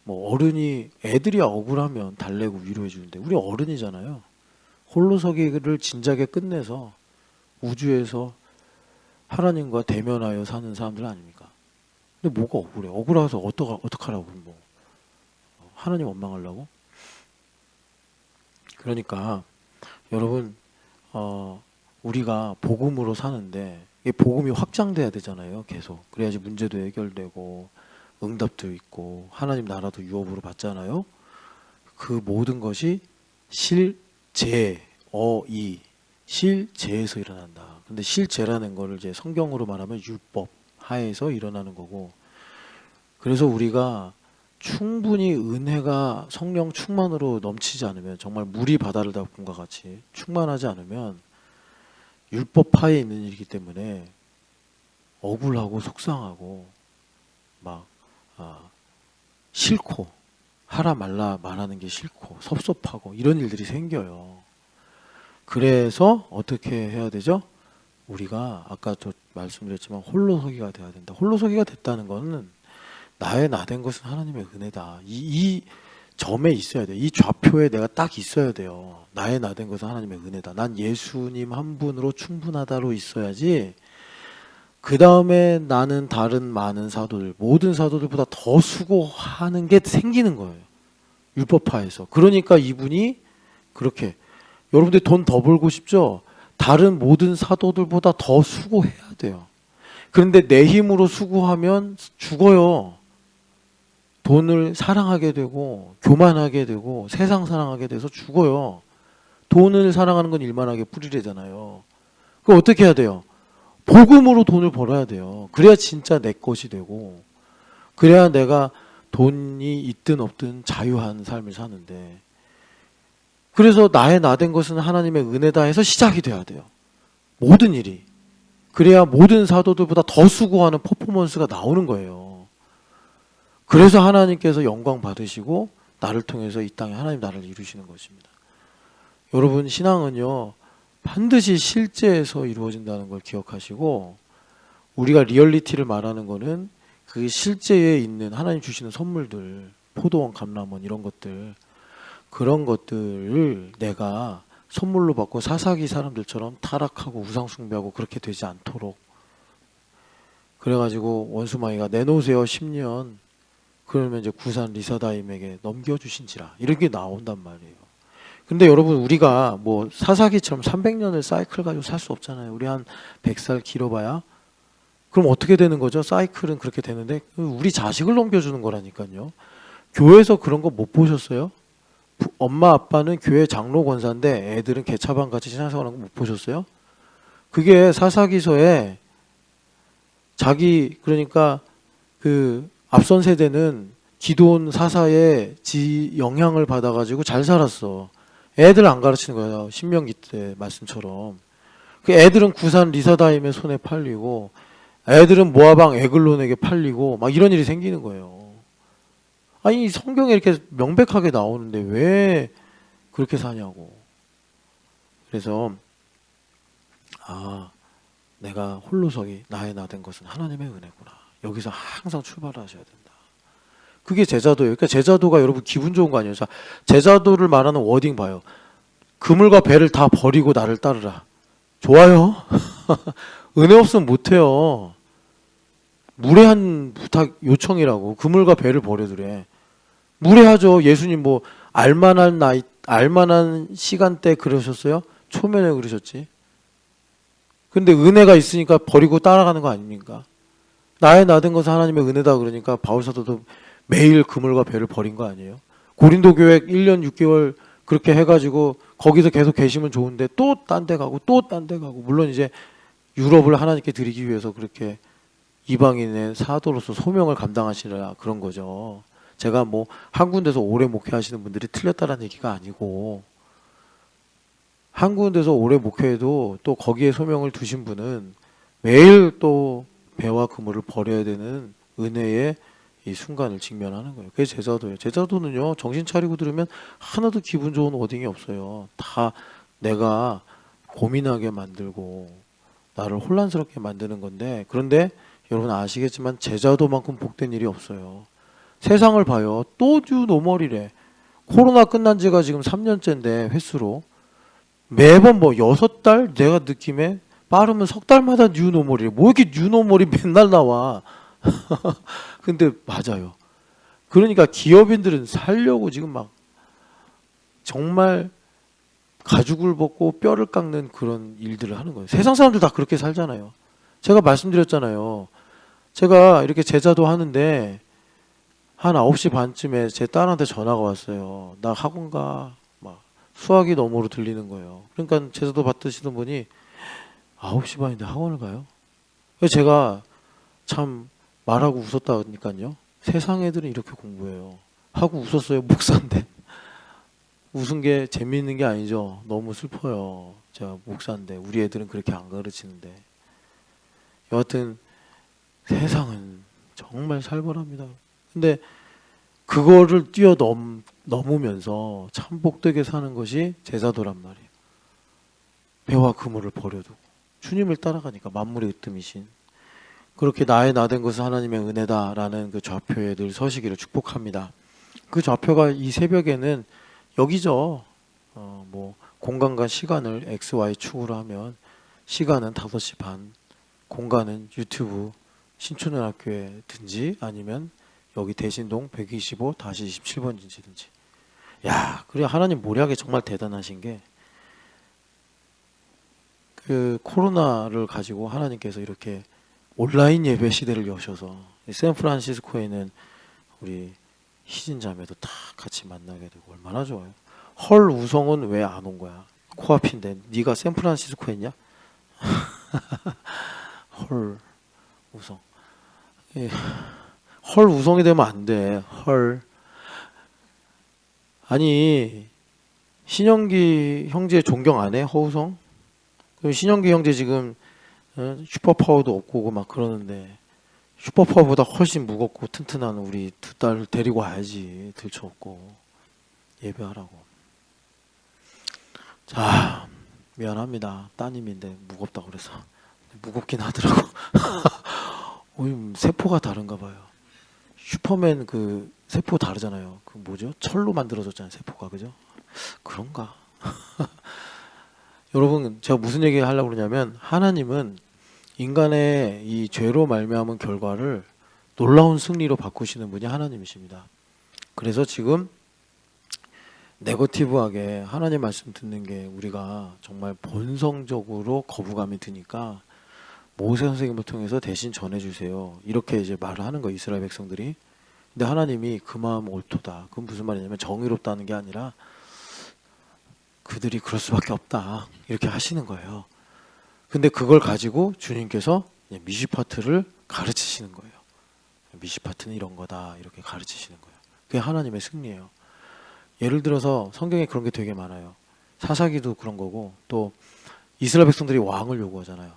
뭐 어른이 애들이 억울하면 달래고 위로해 주는데 우리 어른이잖아요. 홀로서기를 진작에 끝내서 우주에서 하나님과 대면하여 사는 사람들 아닙니까? 근데 뭐가 억울해? 억울해서 어떡하라고 뭐 하나님 원망하려고? 그러니까 여러분 우리가 복음으로 사는데 이 복음이 확장돼야 되잖아요. 계속. 그래야지 문제도 해결되고 응답도 있고 하나님 나라도 유업으로 받잖아요. 그 모든 것이 실제에서 일어난다. 근데 실제라는 거를 이제 성경으로 말하면 율법 하에서 일어나는 거고, 그래서 우리가 충분히 은혜가 성령 충만으로 넘치지 않으면, 정말 물이 바다를 덮음과 같이 충만하지 않으면 율법 하에 있는 일이기 때문에 억울하고 속상하고 막 싫고 하라 말라 말하는 게 싫고 섭섭하고 이런 일들이 생겨요. 그래서 어떻게 해야 되죠? 우리가 아까 저 말씀드렸지만 홀로서기가 돼야 된다. 홀로서기가 됐다는 거는 나의 나된 것은 하나님의 은혜다. 이 점에 있어야 돼. 이 좌표에 내가 딱 있어야 돼요. 나의 나된 것은 하나님의 은혜다. 난 예수님 한 분으로 충분하다로 있어야지. 그 다음에 나는 다른 많은 사도들, 모든 사도들보다 더 수고하는 게 생기는 거예요. 율법화에서. 그러니까 이분이 그렇게, 여러분들 돈 더 벌고 싶죠? 다른 모든 사도들보다 더 수고해야 돼요. 그런데 내 힘으로 수고하면 죽어요. 돈을 사랑하게 되고 교만하게 되고 세상 사랑하게 돼서 죽어요. 돈을 사랑하는 건 일만하게 뿌리래잖아요. 그럼 어떻게 해야 돼요? 복음으로 돈을 벌어야 돼요. 그래야 진짜 내 것이 되고, 그래야 내가 돈이 있든 없든 자유한 삶을 사는데, 그래서 나의 나된 것은 하나님의 은혜다 해서 시작이 돼야 돼요. 모든 일이. 그래야 모든 사도들보다 더 수고하는 퍼포먼스가 나오는 거예요. 그래서 하나님께서 영광 받으시고 나를 통해서 이 땅에 하나님 나라를 이루시는 것입니다. 여러분, 신앙은요 반드시 실제에서 이루어진다는 걸 기억하시고, 우리가 리얼리티를 말하는 거는 그 실제에 있는 하나님 주시는 선물들, 포도원, 감람원 이런 것들, 그런 것들을 내가 선물로 받고 사사기 사람들처럼 타락하고 우상 숭배하고 그렇게 되지 않도록, 그래가지고 원수마귀가 내놓으세요 10년, 그러면 이제 구산 리사다임에게 넘겨주신지라, 이렇게 나온단 말이에요. 근데 여러분, 우리가 뭐 사사기처럼 300년을 사이클 가지고 살 수 없잖아요. 우리 한 100살 길어봐야. 그럼 어떻게 되는 거죠? 사이클은 그렇게 되는데 우리 자식을 넘겨주는 거라니까요. 교회에서 그런 거 못 보셨어요? 엄마 아빠는 교회 장로 권사인데 애들은 개차반 같이 신앙생활하는 거 못 보셨어요? 그게 사사기서에 그러니까 그 앞선 세대는 기드온 사사의 영향을 받아가지고 잘 살았어. 애들 안 가르치는 거예요. 신명기 때 말씀처럼. 그 애들은 구산 리사다임의 손에 팔리고 애들은 모아방 에글론에게 팔리고 막 이런 일이 생기는 거예요. 아니 성경에 이렇게 명백하게 나오는데 왜 그렇게 사냐고. 그래서 아 내가 홀로서기 나의 나 된 것은 하나님의 은혜구나. 여기서 항상 출발을 하셔야 된다. 그게 제자도예요. 그러니까 제자도가 여러분 기분 좋은 거 아니에요. 자, 제자도를 말하는 워딩 봐요. 그물과 배를 다 버리고 나를 따르라. 좋아요. 은혜 없으면 못해요. 무례한 부탁 요청이라고. 그물과 배를 버려두래. 무례하죠. 예수님 뭐 알만한 나이, 알만한 시간대 그러셨어요? 초면에 그러셨지. 근데 은혜가 있으니까 버리고 따라가는 거 아닙니까? 나의 나 된 것은 하나님의 은혜다 그러니까 바울사도도 매일 그물과 배를 버린 거 아니에요? 고린도 교회 1년 6개월 그렇게 해가지고 거기서 계속 계시면 좋은데 또 딴 데 가고 또 딴 데 가고 물론 이제 유럽을 하나님께 드리기 위해서 그렇게 이방인의 사도로서 소명을 감당하시느라 그런 거죠. 제가 뭐 한 군데서 오래 목회하시는 분들이 틀렸다는 얘기가 아니고 한 군데서 오래 목회해도 또 거기에 소명을 두신 분은 매일 또 배와 그물을 버려야 되는 은혜의 이 순간을 직면하는 거예요. 그게 제자도예요. 제자도는요 정신 차리고 들으면 하나도 기분 좋은 워딩이 없어요. 다 내가 고민하게 만들고 나를 혼란스럽게 만드는 건데 그런데 여러분 아시겠지만 제자도만큼 복된 일이 없어요. 세상을 봐요. 또 뉴노멀이래. 코로나 끝난 지가 지금 3년째인데 횟수로 매번 뭐 6달 내가 느낌에 빠르면 석 달마다 뉴노멀이래. 뭐 이렇게 뉴노멀이 맨날 나와. 근데 맞아요. 그러니까 기업인들은 살려고 지금 막 정말 가죽을 벗고 뼈를 깎는 그런 일들을 하는 거예요. 세상 사람들 다 그렇게 살잖아요. 제가 말씀드렸잖아요. 제가 이렇게 제자도 하는데 한 9시 반쯤에 제 딸한테 전화가 왔어요. 나 학원 가. 막 수학이 너머로 들리는 거예요. 그러니까 제자도 받으시던 분이 9시 반인데 학원을 가요? 그래서 제가 참 말하고 웃었다니까요. 세상 애들은 이렇게 공부해요. 하고 웃었어요. 목사인데. 웃은 게 재미있는 게 아니죠. 너무 슬퍼요. 제가 목사인데 우리 애들은 그렇게 안 가르치는데. 여하튼 세상은 정말 살벌합니다. 근데 그거를 넘으면서 참 복되게 사는 것이 제자도란 말이에요. 배와 그물을 버려두고 주님을 따라가니까 만물의 으뜸이신 그렇게 나의 나 된 것은 하나님의 은혜다라는 그 좌표에 늘 서시기를 축복합니다. 그 좌표가 이 새벽에는 여기죠. 뭐 공간과 시간을 X, Y 축으로 하면 시간은 5시 반, 공간은 유튜브 신촌은학교에든지 아니면 여기 대신동 125-27번지든지. 야, 그래 하나님 모략에 정말 대단하신 게 그 코로나를 가지고 하나님께서 이렇게 온라인 예배 시대를 여셔서 샌프란시스코에는 우리 희진 자매도 다 같이 만나게 되고 얼마나 좋아요. 헐 우성은 왜 안 온 거야? 코앞인데 네가 샌프란시스코 했냐? 헐 우성. 예. 헐 우성이 되면 안 돼. 헐. 아니 신영기 형제 존경 안 해? 허우성? 그럼 신영기 형제 지금 슈퍼파워도 없고 막 그러는데 슈퍼파워보다 훨씬 무겁고 튼튼한 우리 두 딸 데리고 와야지. 들쳐없고 예배하라고. 자 미안합니다. 따님인데 무겁다고 그래서 무겁긴 하더라고. 세포가 다른가 봐요. 슈퍼맨 그 세포 다르잖아요. 그 뭐죠? 철로 만들어졌잖아요. 세포가 그죠? 그런가? 여러분 제가 무슨 얘기 하려고 그러냐면 하나님은 인간의 이 죄로 말미암은 결과를 놀라운 승리로 바꾸시는 분이 하나님이십니다. 그래서 지금 네거티브하게 하나님 말씀 듣는 게 우리가 정말 본성적으로 거부감이 드니까 모세 선생님을 통해서 대신 전해주세요. 이렇게 이제 말을 하는 거예요. 이스라엘 백성들이. 근데 하나님이 그 마음 옳도다. 그건 무슨 말이냐면 정의롭다는 게 아니라 그들이 그럴 수밖에 없다. 이렇게 하시는 거예요. 근데 그걸 가지고 주님께서 미시파트를 가르치시는 거예요. 미시파트는 이런 거다. 이렇게 가르치시는 거예요. 그게 하나님의 승리예요. 예를 들어서 성경에 그런 게 되게 많아요. 사사기도 그런 거고 또 이스라엘 백성들이 왕을 요구하잖아요.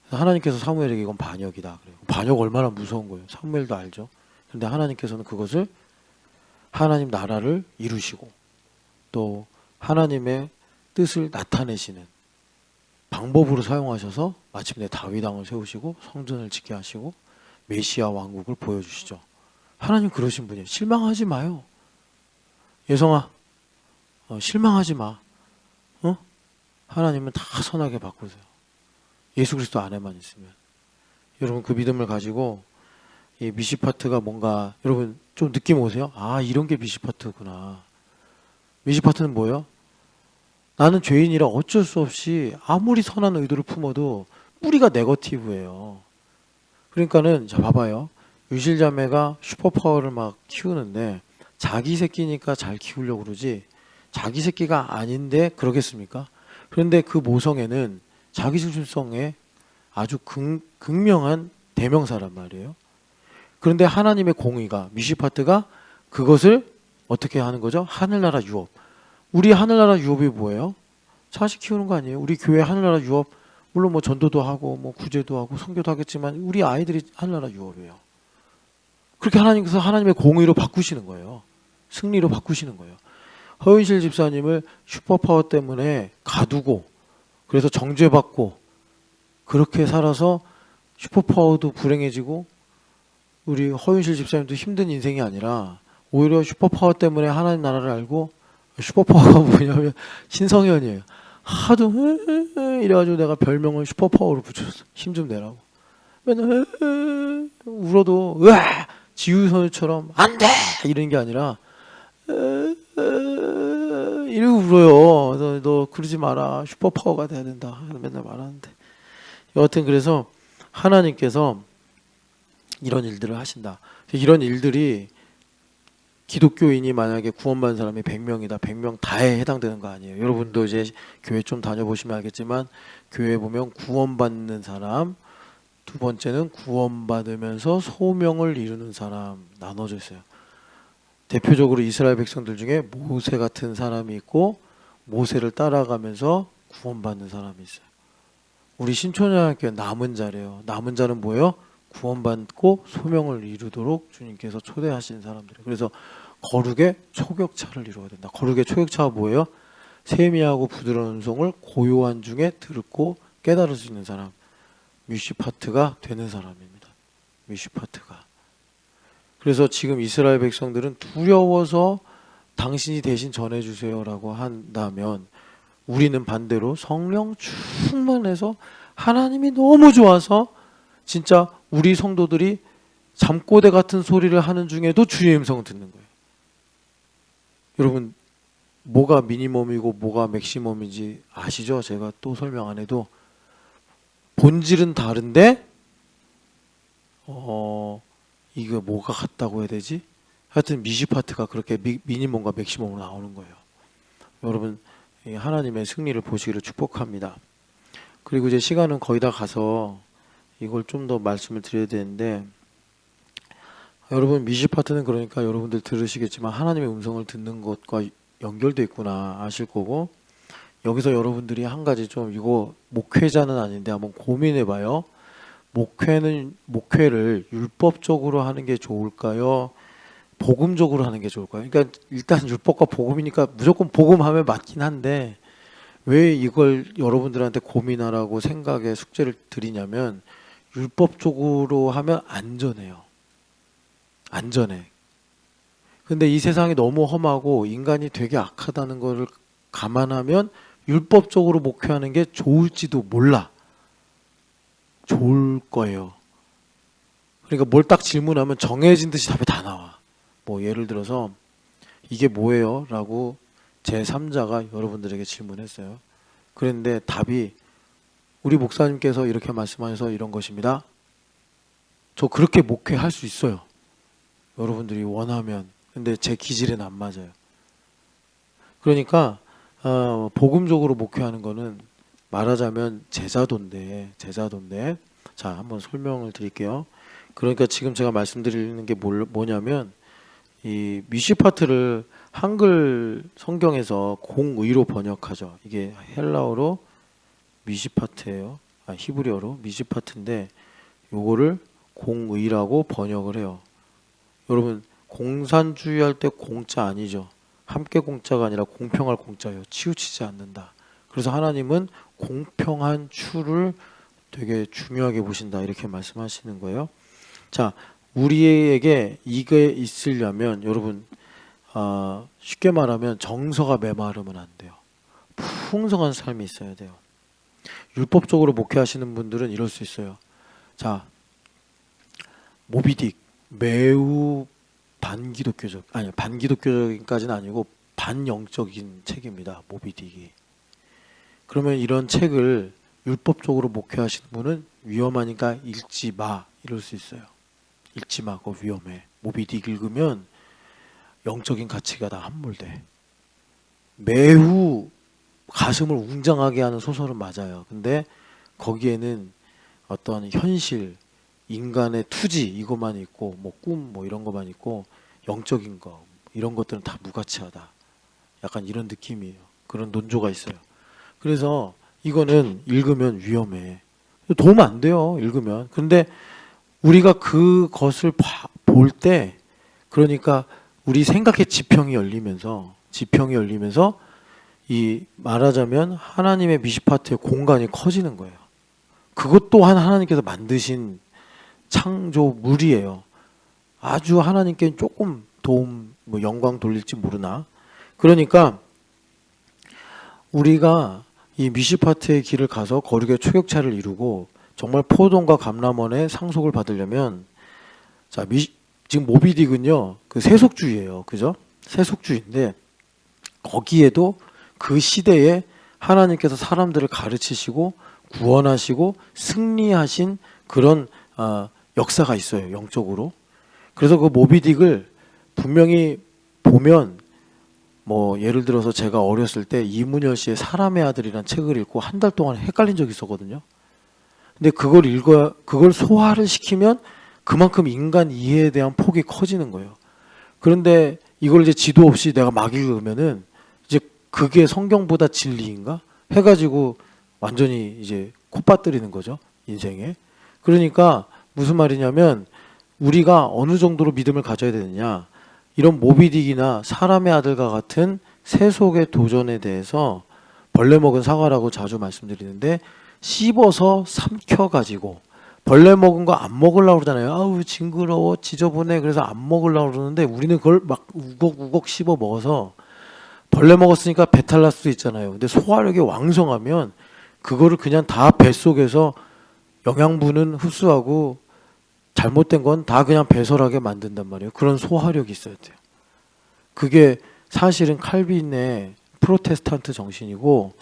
그래서 하나님께서 사무엘에게 이건 반역이다 그래요. 반역 얼마나 무서운 거예요. 사무엘도 알죠. 그런데 하나님께서는 그것을 하나님 나라를 이루시고 또 하나님의 뜻을 나타내시는 방법으로 사용하셔서 마침내 다윗 왕을 세우시고 성전을 짓게 하시고 메시아 왕국을 보여주시죠. 하나님 그러신 분이에요. 실망하지 마요. 예성아, 실망하지 마. 하나님은 다 선하게 바꾸세요. 예수 그리스도 안에만 있으면. 여러분 그 믿음을 가지고 이 미시파트가 뭔가 여러분 좀 느낌 오세요? 아, 이런 게 미시파트구나. 미시파트는 뭐예요? 나는 죄인이라 어쩔 수 없이 아무리 선한 의도를 품어도 뿌리가 네거티브예요. 그러니까는 자 봐봐요. 유실자매가 슈퍼파워를 막 키우는데 자기 새끼니까 잘 키우려고 그러지 자기 새끼가 아닌데 그러겠습니까? 그런데 그 모성애는 자기중심성의 아주 극명한 대명사란 말이에요. 그런데 하나님의 공의가 미시파트가 그것을 어떻게 하는 거죠? 하늘나라 유업. 우리 하늘나라 유업이 뭐예요? 자식 키우는 거 아니에요? 우리 교회 하늘나라 유업 물론 뭐 전도도 하고 뭐 구제도 하고 선교도 하겠지만 우리 아이들이 하늘나라 유업이에요. 그렇게 하나님께서 하나님의 공의로 바꾸시는 거예요. 승리로 바꾸시는 거예요. 허윤실 집사님을 슈퍼파워 때문에 가두고 그래서 정죄받고 그렇게 살아서 슈퍼파워도 불행해지고 우리 허윤실 집사님도 힘든 인생이 아니라 오히려 슈퍼파워 때문에 하나님 나라를 알고 슈퍼파워가 뭐냐면 신성현이에요. 하도 이래가지고 내가 별명을 슈퍼파워로 붙였어. 힘 좀 내라고. 맨날 울어도 으아 지우선처럼 안 돼! 이러는 게 아니라 이러고 울어요. 너 그러지 마라. 슈퍼파워가 돼야 된다. 맨날 말하는데. 여하튼 그래서 하나님께서 이런 일들을 하신다. 이런 일들이 기독교인이 만약에 구원받은 사람이 100명이다. 100명 다에 해당되는 거 아니에요. 여러분도 이제 교회 좀 다녀보시면 알겠지만 교회 보면 구원받는 사람, 두 번째는 구원받으면서 소명을 이루는 사람 나눠져 있어요. 대표적으로 이스라엘 백성들 중에 모세 같은 사람이 있고 모세를 따라가면서 구원받는 사람이 있어요. 우리 신촌영학교회 남은 자래요. 남은 자는 뭐예요? 구원받고 소명을 이루도록 주님께서 초대하신 사람들이에요. 그래서 거룩의 초격차를 이루어야 된다. 거룩의 초격차가 뭐예요? 세미하고 부드러운 음성을 고요한 중에 듣고 깨달을 수 있는 사람. 미시파트가 되는 사람입니다. 미시파트가. 그래서 지금 이스라엘 백성들은 두려워서 당신이 대신 전해주세요라고 한다면 우리는 반대로 성령 충만해서 하나님이 너무 좋아서 진짜 우리 성도들이 잠꼬대 같은 소리를 하는 중에도 주의 음성을 듣는 거예요. 여러분 뭐가 미니멈이고 뭐가 맥시멈인지 아시죠? 제가 또 설명 안 해도 본질은 다른데 이거 뭐가 같다고 해야 되지? 하여튼 미시파트가 그렇게 미니멈과 맥시멈으로 나오는 거예요. 여러분 하나님의 승리를 보시기를 축복합니다. 그리고 이제 시간은 거의 다 가서 이걸 좀 더 말씀을 드려야 되는데 여러분 미시파트는 그러니까 여러분들 들으시겠지만 하나님의 음성을 듣는 것과 연결돼 있구나 아실 거고 여기서 여러분들이 한 가지 좀 이거 목회자는 아닌데 한번 고민해 봐요. 목회를 율법적으로 하는 게 좋을까요? 복음적으로 하는 게 좋을까요? 그러니까 일단 율법과 복음이니까 무조건 복음하면 맞긴 한데 왜 이걸 여러분들한테 고민하라고 생각에 숙제를 드리냐면 율법적으로 하면 안전해요. 안전해. 근데 이 세상이 너무 험하고 인간이 되게 악하다는 것을 감안하면 율법적으로 목회하는 게 좋을지도 몰라. 좋을 거예요. 그러니까 뭘 딱 질문하면 정해진 듯이 답이 다 나와. 뭐 예를 들어서 이게 뭐예요? 라고 제3자가 여러분들에게 질문했어요. 그런데 답이 우리 목사님께서 이렇게 말씀하셔서 이런 것입니다. 저 그렇게 목회할 수 있어요. 여러분들이 원하면. 근데 제 기질에는 안 맞아요. 그러니까 복음적으로 목회하는 거는 말하자면 제자도인데 자 한번 설명을 드릴게요. 그러니까 지금 제가 말씀드리는 게 뭐냐면 이 미시파트를 한글 성경에서 공의로 번역하죠. 이게 헬라어로 미시파트예요. 히브리어로 미시파트인데 요거를 공의라고 번역을 해요. 여러분 공산주의 할 때 공짜 아니죠. 함께 공짜가 아니라 공평할 공짜예요. 치우치지 않는다. 그래서 하나님은 공평한 추를 되게 중요하게 보신다 이렇게 말씀하시는 거예요. 자, 우리에게 이게 있으려면 여러분 쉽게 말하면 정서가 메마르면 안 돼요. 풍성한 삶이 있어야 돼요. 율법적으로 목회하시는 분들은 이럴 수 있어요. 자, 모비딕 매우 반기독교적, 아니 반기독교적인까지는 아니고 반영적인 책입니다. 모비딕이. 그러면 이런 책을 율법적으로 목회하시는 분은 위험하니까 읽지 마 이럴 수 있어요. 읽지 마, 그거 위험해. 모비딕 읽으면 영적인 가치가 다 함몰돼. 매우 가슴을 웅장하게 하는 소설은 맞아요. 근데 거기에는 어떤 현실, 인간의 투지 이것만 있고 뭐 꿈 뭐 이런 것만 있고 영적인 거 이런 것들은 다 무가치하다. 약간 이런 느낌이에요. 그런 논조가 있어요. 그래서 이거는 읽으면 위험해. 도움 안 돼요. 읽으면. 근데 우리가 그것을 볼 때 그러니까 우리 생각의 지평이 열리면서 이 말하자면 하나님의 미시파트의 공간이 커지는 거예요. 그것 또한 하나님께서 만드신 창조물이에요. 아주 하나님께 조금 도움, 뭐 영광 돌릴지 모르나. 그러니까 우리가 이 미시파트의 길을 가서 거룩의 초격차를 이루고 정말 포도원과 감람원의 상속을 받으려면 자, 지금 모비딕은요 그 세속주의예요. 그죠? 세속주의인데 거기에도 그 시대에 하나님께서 사람들을 가르치시고 구원하시고 승리하신 그런 역사가 있어요. 영적으로. 그래서 그 모비딕을 분명히 보면 뭐 예를 들어서 제가 어렸을 때 이문열 씨의 사람의 아들이라는 책을 읽고 한 달 동안 헷갈린 적이 있었거든요. 근데 그걸 소화를 시키면 그만큼 인간 이해에 대한 폭이 커지는 거예요. 그런데 이걸 이제 지도 없이 내가 막 읽으면은 이제 그게 성경보다 진리인가 해가지고 완전히 이제 콧바뜨리는 거죠. 인생에. 그러니까 무슨 말이냐면 우리가 어느 정도로 믿음을 가져야 되느냐. 이런 모비딕이나 사람의 아들과 같은 세속의 도전에 대해서 벌레 먹은 사과라고 자주 말씀드리는데 씹어서 삼켜가지고 벌레 먹은 거 안 먹으려고 그러잖아요. 아우 징그러워 지저분해 그래서 안 먹으려고 그러는데 우리는 그걸 막 우걱우걱 씹어 먹어서 벌레 먹었으니까 배탈 날 수도 있잖아요. 근데 소화력이 왕성하면 그거를 그냥 다 뱃속에서 영양분은 흡수하고 잘못된 건 다 그냥 배설하게 만든단 말이에요. 그런 소화력이 있어야 돼요. 그게 사실은 칼빈의 프로테스탄트 정신이고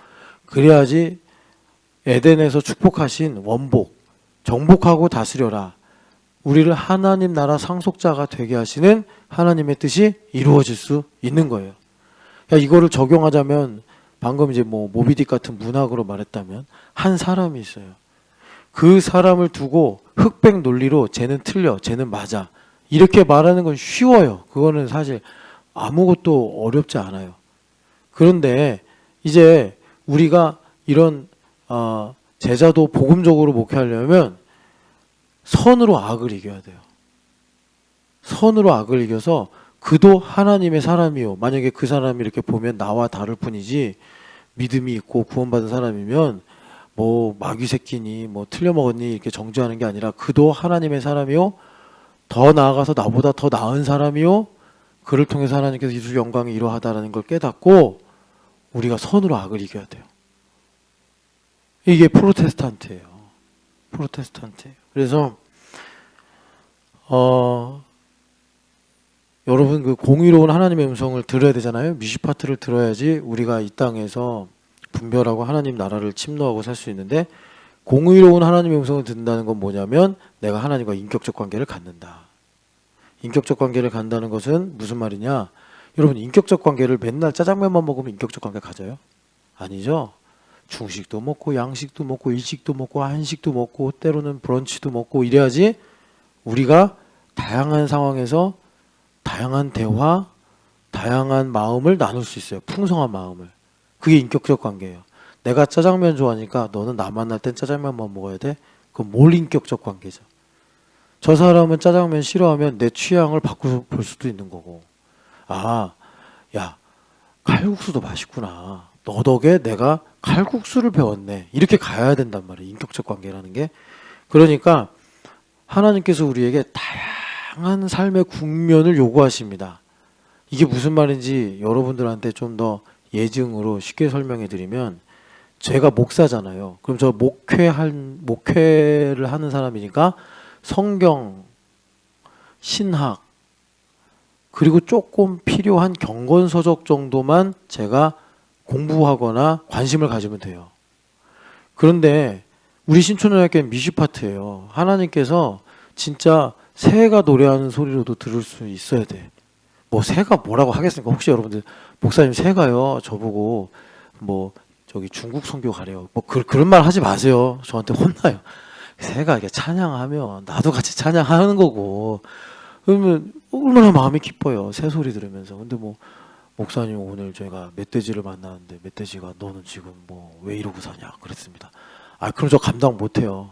그래야지 에덴에서 축복하신 원복 정복하고 다스려라. 우리를 하나님 나라 상속자가 되게 하시는 하나님의 뜻이 이루어질 수 있는 거예요. 그러니까 이거를 적용하자면 방금 이제 뭐 모비딕 같은 문학으로 말했다면 한 사람이 있어요. 그 사람을 두고 흑백 논리로 쟤는 틀려, 쟤는 맞아. 이렇게 말하는 건 쉬워요. 그거는 사실 아무것도 어렵지 않아요. 그런데 이제 우리가 이런 제자도 복음적으로 목회하려면 선으로 악을 이겨야 돼요. 선으로 악을 이겨서 그도 하나님의 사람이요. 만약에 그 사람이 이렇게 보면 나와 다를 뿐이지 믿음이 있고 구원받은 사람이면 뭐 마귀 새끼니 뭐 틀려먹었니 이렇게 정죄하는 게 아니라 그도 하나님의 사람이요. 더 나아가서 나보다 더 나은 사람이요. 그를 통해서 하나님께서 이루 영광이 이러하다라는 걸 깨닫고 우리가 선으로 악을 이겨야 돼요. 이게 프로테스탄트예요. 프로테스탄트예요. 그래서 여러분 그 공의로운 하나님의 음성을 들어야 되잖아요. 미시파트를 들어야지 우리가 이 땅에서 분별하고 하나님 나라를 침노하고 살 수 있는데 공의로운 하나님의 음성을 듣는다는 건 뭐냐면 내가 하나님과 인격적 관계를 갖는다. 인격적 관계를 갖는다는 것은 무슨 말이냐? 여러분 인격적 관계를 맨날 짜장면만 먹으면 인격적 관계 가져요? 아니죠. 중식도 먹고 양식도 먹고 일식도 먹고 한식도 먹고 때로는 브런치도 먹고 이래야지 우리가 다양한 상황에서 다양한 대화, 다양한 마음을 나눌 수 있어요. 풍성한 마음을. 그게 인격적 관계예요. 내가 짜장면 좋아하니까 너는 나 만날 땐 짜장면만 먹어야 돼? 그건 뭘 인격적 관계죠. 저 사람은 짜장면 싫어하면 내 취향을 바꿔 볼 수도 있는 거고. 아, 야, 칼국수도 맛있구나. 너 덕에 내가 칼국수를 배웠네. 이렇게 가야 된단 말이에요. 인격적 관계라는 게. 그러니까 하나님께서 우리에게 다양한 삶의 국면을 요구하십니다. 이게 무슨 말인지 여러분들한테 좀 더 예증으로 쉽게 설명해 드리면, 제가 목사잖아요. 그럼 저 목회를 하는 사람이니까 성경, 신학, 그리고 조금 필요한 경건서적 정도만 제가 공부하거나 관심을 가지면 돼요. 그런데 우리 신촌연합교회는 미슈파트예요. 하나님께서 진짜 새가 노래하는 소리로도 들을 수 있어야 돼. 뭐 새가 뭐라고 하겠습니까? 혹시 여러분들 목사님 새가요 저보고 뭐 저기 중국 선교 가래요. 뭐 그런 말 하지 마세요. 저한테 혼나요. 새가 이렇게 찬양하면 나도 같이 찬양하는 거고, 그러면 얼마나 마음이 기뻐요. 새 소리 들으면서. 근데 뭐 목사님 오늘 제가 멧돼지를 만나는데 멧돼지가 너는 지금 뭐 왜 이러고 사냐 그랬습니다. 아 그럼 저 감당 못해요.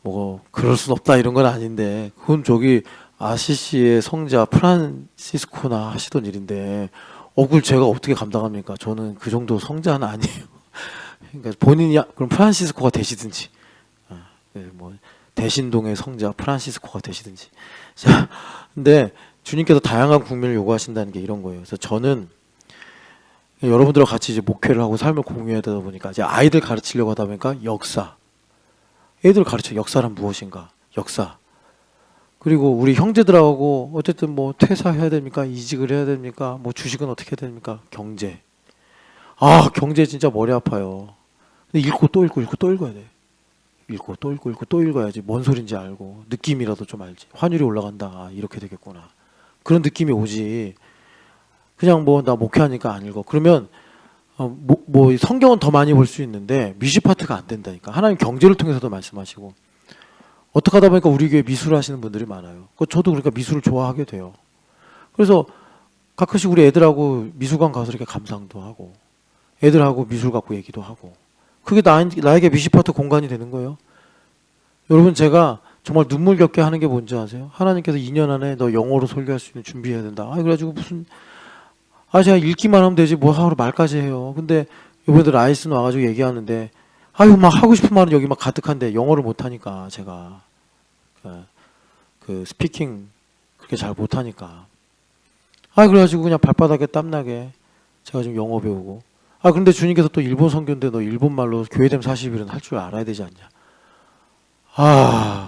뭐 그럴 순 없다 이런 건 아닌데, 그건 저기 아시시의 성자 프란시스코나 하시던 일인데 그걸 제가 어떻게 감당합니까? 저는 그 정도 성자는 아니에요. 그러니까 본인이 그럼 프란시스코가 되시든지, 뭐 대신동의 성자 프란시스코가 되시든지. 자, 근데 주님께서 다양한 국면을 요구하신다는 게 이런 거예요. 그래서 저는 여러분들과 같이 이제 목회를 하고 삶을 공유해야 되다 보니까 이제 아이들 가르치려고 하다 보니까 역사, 애들 가르쳐 역사란 무엇인가, 역사. 그리고 우리 형제들하고 어쨌든 뭐 퇴사해야 됩니까? 이직을 해야 됩니까? 뭐 주식은 어떻게 해야 됩니까? 경제. 아, 경제 진짜 머리 아파요. 근데 읽고 또 읽고 또 읽어야 돼. 읽고 또 읽고 또 읽어야지 뭔 소린지 알고 느낌이라도 좀 알지. 환율이 올라간다. 아, 이렇게 되겠구나. 그런 느낌이 오지. 그냥 뭐 나 목회하니까 안 읽어. 그러면 뭐 성경은 더 많이 볼 수 있는데 미시파트가 안 된다니까. 하나님 경제를 통해서도 말씀하시고. 어떻게 하다 보니까 우리 교회 미술을 하시는 분들이 많아요. 저도 그러니까 미술을 좋아하게 돼요. 그래서 가끔씩 우리 애들하고 미술관 가서 이렇게 감상도 하고, 애들하고 미술 갖고 얘기도 하고, 그게 나에게 미시파트 공간이 되는 거예요. 여러분, 제가 정말 눈물겹게 하는 게 뭔지 아세요? 하나님께서 2년 안에 너 영어로 설교할 수 있는 준비해야 된다. 그래가지고 제가 읽기만 하면 되지 뭐 하루 말까지 해요. 근데 이번에도 라이슨 와가지고 얘기하는데, 막 하고 싶은 말은 여기 막 가득한데 영어를 못하니까 제가 그 스피킹 그렇게 잘 못하니까. 그래가지고 그냥 발바닥에 땀나게 제가 지금 영어 배우고. 근데 주님께서 또 일본 선교인데 너 일본말로 교회됨 40일은 할 줄 알아야 되지 않냐.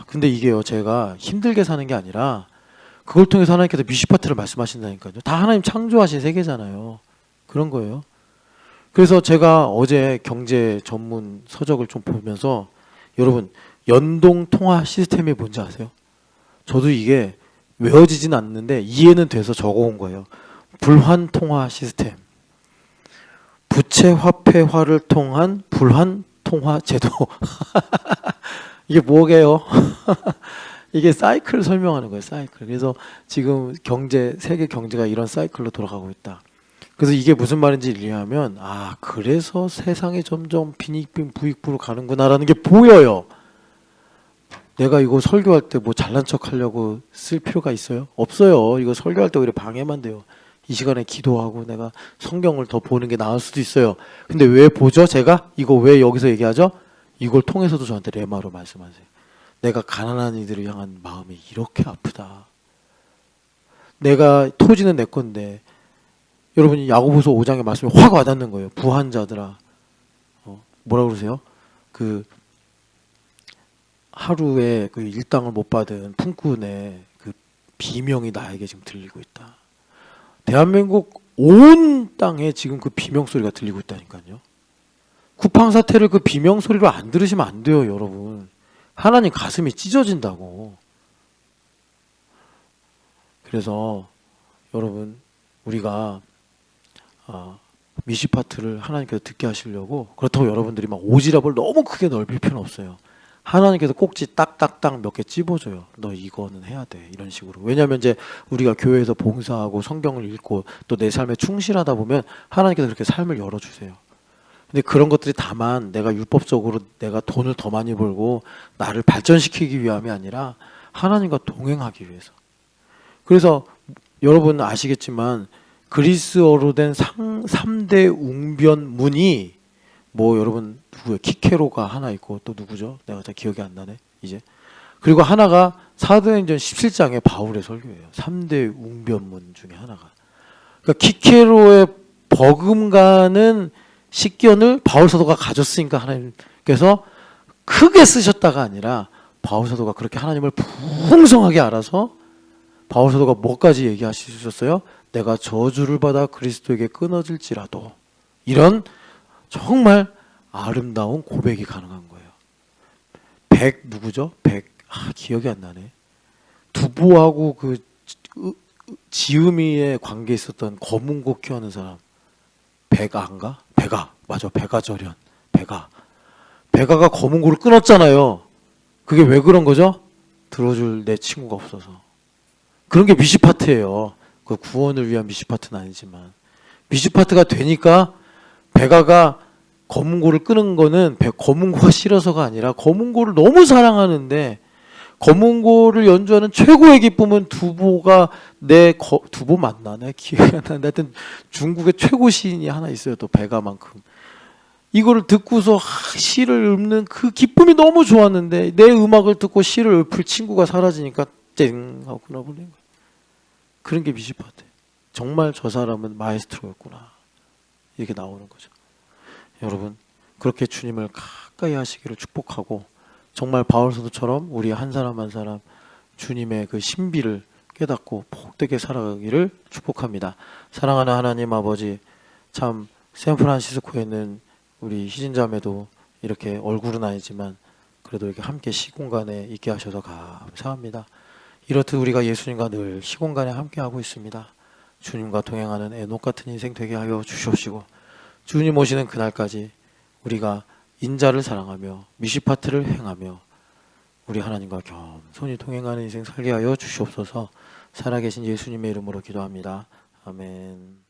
근데 이게요, 제가 힘들게 사는 게 아니라 그걸 통해서 하나님께서 미시파트를 말씀하신다니까요. 다 하나님 창조하신 세계잖아요. 그런 거예요. 그래서 제가 어제 경제 전문 서적을 좀 보면서, 여러분, 연동 통화 시스템이 뭔지 아세요? 저도 이게 외워지진 않는데 이해는 돼서 적어온 거예요. 불환 통화 시스템. 부채 화폐화를 통한 불환 통화 제도. 이게 뭐게요? 이게 사이클을 설명하는 거예요. 사이클. 그래서 지금 세계 경제가 이런 사이클로 돌아가고 있다. 그래서 이게 무슨 말인지 이해하면, 그래서 세상이 점점 빈익빈 부익부로 가는구나라는 게 보여요. 내가 이거 설교할 때 뭐 잘난 척 하려고 쓸 필요가 있어요? 없어요. 이거 설교할 때 오히려 방해만 돼요. 이 시간에 기도하고 내가 성경을 더 보는 게 나을 수도 있어요. 근데 왜 보죠? 제가 이거 왜 여기서 얘기하죠? 이걸 통해서도 저한테 레마로 말씀하세요. 내가 가난한 이들을 향한 마음이 이렇게 아프다. 내가 토지는 내 건데, 여러분이 야고보서 5장의 말씀이 확 와닿는 거예요. 부한자들아, 뭐라고 그러세요? 그 하루에 그 일당을 못 받은 품꾼의 그 비명이 나에게 지금 들리고 있다. 대한민국 온 땅에 지금 그 비명 소리가 들리고 있다니까요. 쿠팡 사태를 그 비명 소리로 안 들으시면 안 돼요, 여러분. 하나님 가슴이 찢어진다고. 그래서 여러분, 우리가 미시파트를 하나님께서 듣게 하시려고, 그렇다고 여러분들이 막 오지랖을 너무 크게 넓힐 필요는 없어요. 하나님께서 꼭지 딱딱딱 몇 개 찝어줘요. 너 이거는 해야 돼. 이런 식으로. 왜냐하면 이제 우리가 교회에서 봉사하고 성경을 읽고 또 내 삶에 충실하다 보면 하나님께서 그렇게 삶을 열어주세요. 근데 그런 것들이 다만 내가 율법적으로 내가 돈을 더 많이 벌고 나를 발전시키기 위함이 아니라 하나님과 동행하기 위해서. 그래서 여러분 아시겠지만 그리스어로 된 3대 웅변문이 뭐 여러분 누구예요? 키케로가 하나 있고 또 누구죠? 내가 잘 기억이 안 나네 이제. 그리고 하나가 사도행전 17장의 바울의 설교예요. 3대 웅변문 중에 하나가. 그러니까 키케로의 버금가는 식견을 바울 사도가 가졌으니까 하나님께서 크게 쓰셨다가 아니라 바울 사도가 그렇게 하나님을 풍성하게 알아서 바울 사도가 뭐까지 얘기하셨어요? 내가 저주를 받아 그리스도에게 끊어질지라도. 이런 정말 아름다운 고백이 가능한 거예요. 누구죠? 기억이 안 나네. 두보하고 그 지음이의 관계에 있었던 검은고 키워하는 사람. 베가인가? 맞아. 베가절연. 베가가 검은고를 끊었잖아요. 그게 왜 그런 거죠? 들어줄 내 친구가 없어서. 그런 게 미시파트예요. 그 구원을 위한 미시파트는 아니지만 미시파트가 되니까 베가가 검은고를 끊은 거는 검은고가 싫어서가 아니라 검은고를 너무 사랑하는데 검은고를 연주하는 최고의 기쁨은 두보가 두보 맞나? 내 기억이 안 나는데 하여튼 중국의 최고 시인이 하나 있어요. 또 베가만큼. 이거를 듣고서 시를 읊는 그 기쁨이 너무 좋았는데 내 음악을 듣고 시를 읊을 친구가 사라지니까 땡 하고 끊어버린 거예요. 그런 게 미시파트. 정말 저 사람은 마에스트로였구나. 이렇게 나오는 거죠. 여러분 그렇게 주님을 가까이 하시기를 축복하고 정말 바울사도처럼 우리 한 사람 한 사람 주님의 그 신비를 깨닫고 복되게 살아가기를 축복합니다. 사랑하는 하나님 아버지, 참 샌프란시스코에 있는 우리 희진자매도 이렇게 얼굴은 아니지만 그래도 이렇게 함께 시공간에 있게 하셔서 감사합니다. 이렇듯 우리가 예수님과 늘 시공간에 함께 하고 있습니다. 주님과 동행하는 에녹 같은 인생 되게 하여 주시옵시고 주님 오시는 그날까지 우리가 인자를 사랑하며 미시파트를 행하며 우리 하나님과 겸손히 동행하는 인생 살게 하여 주시옵소서. 살아계신 예수님의 이름으로 기도합니다. 아멘.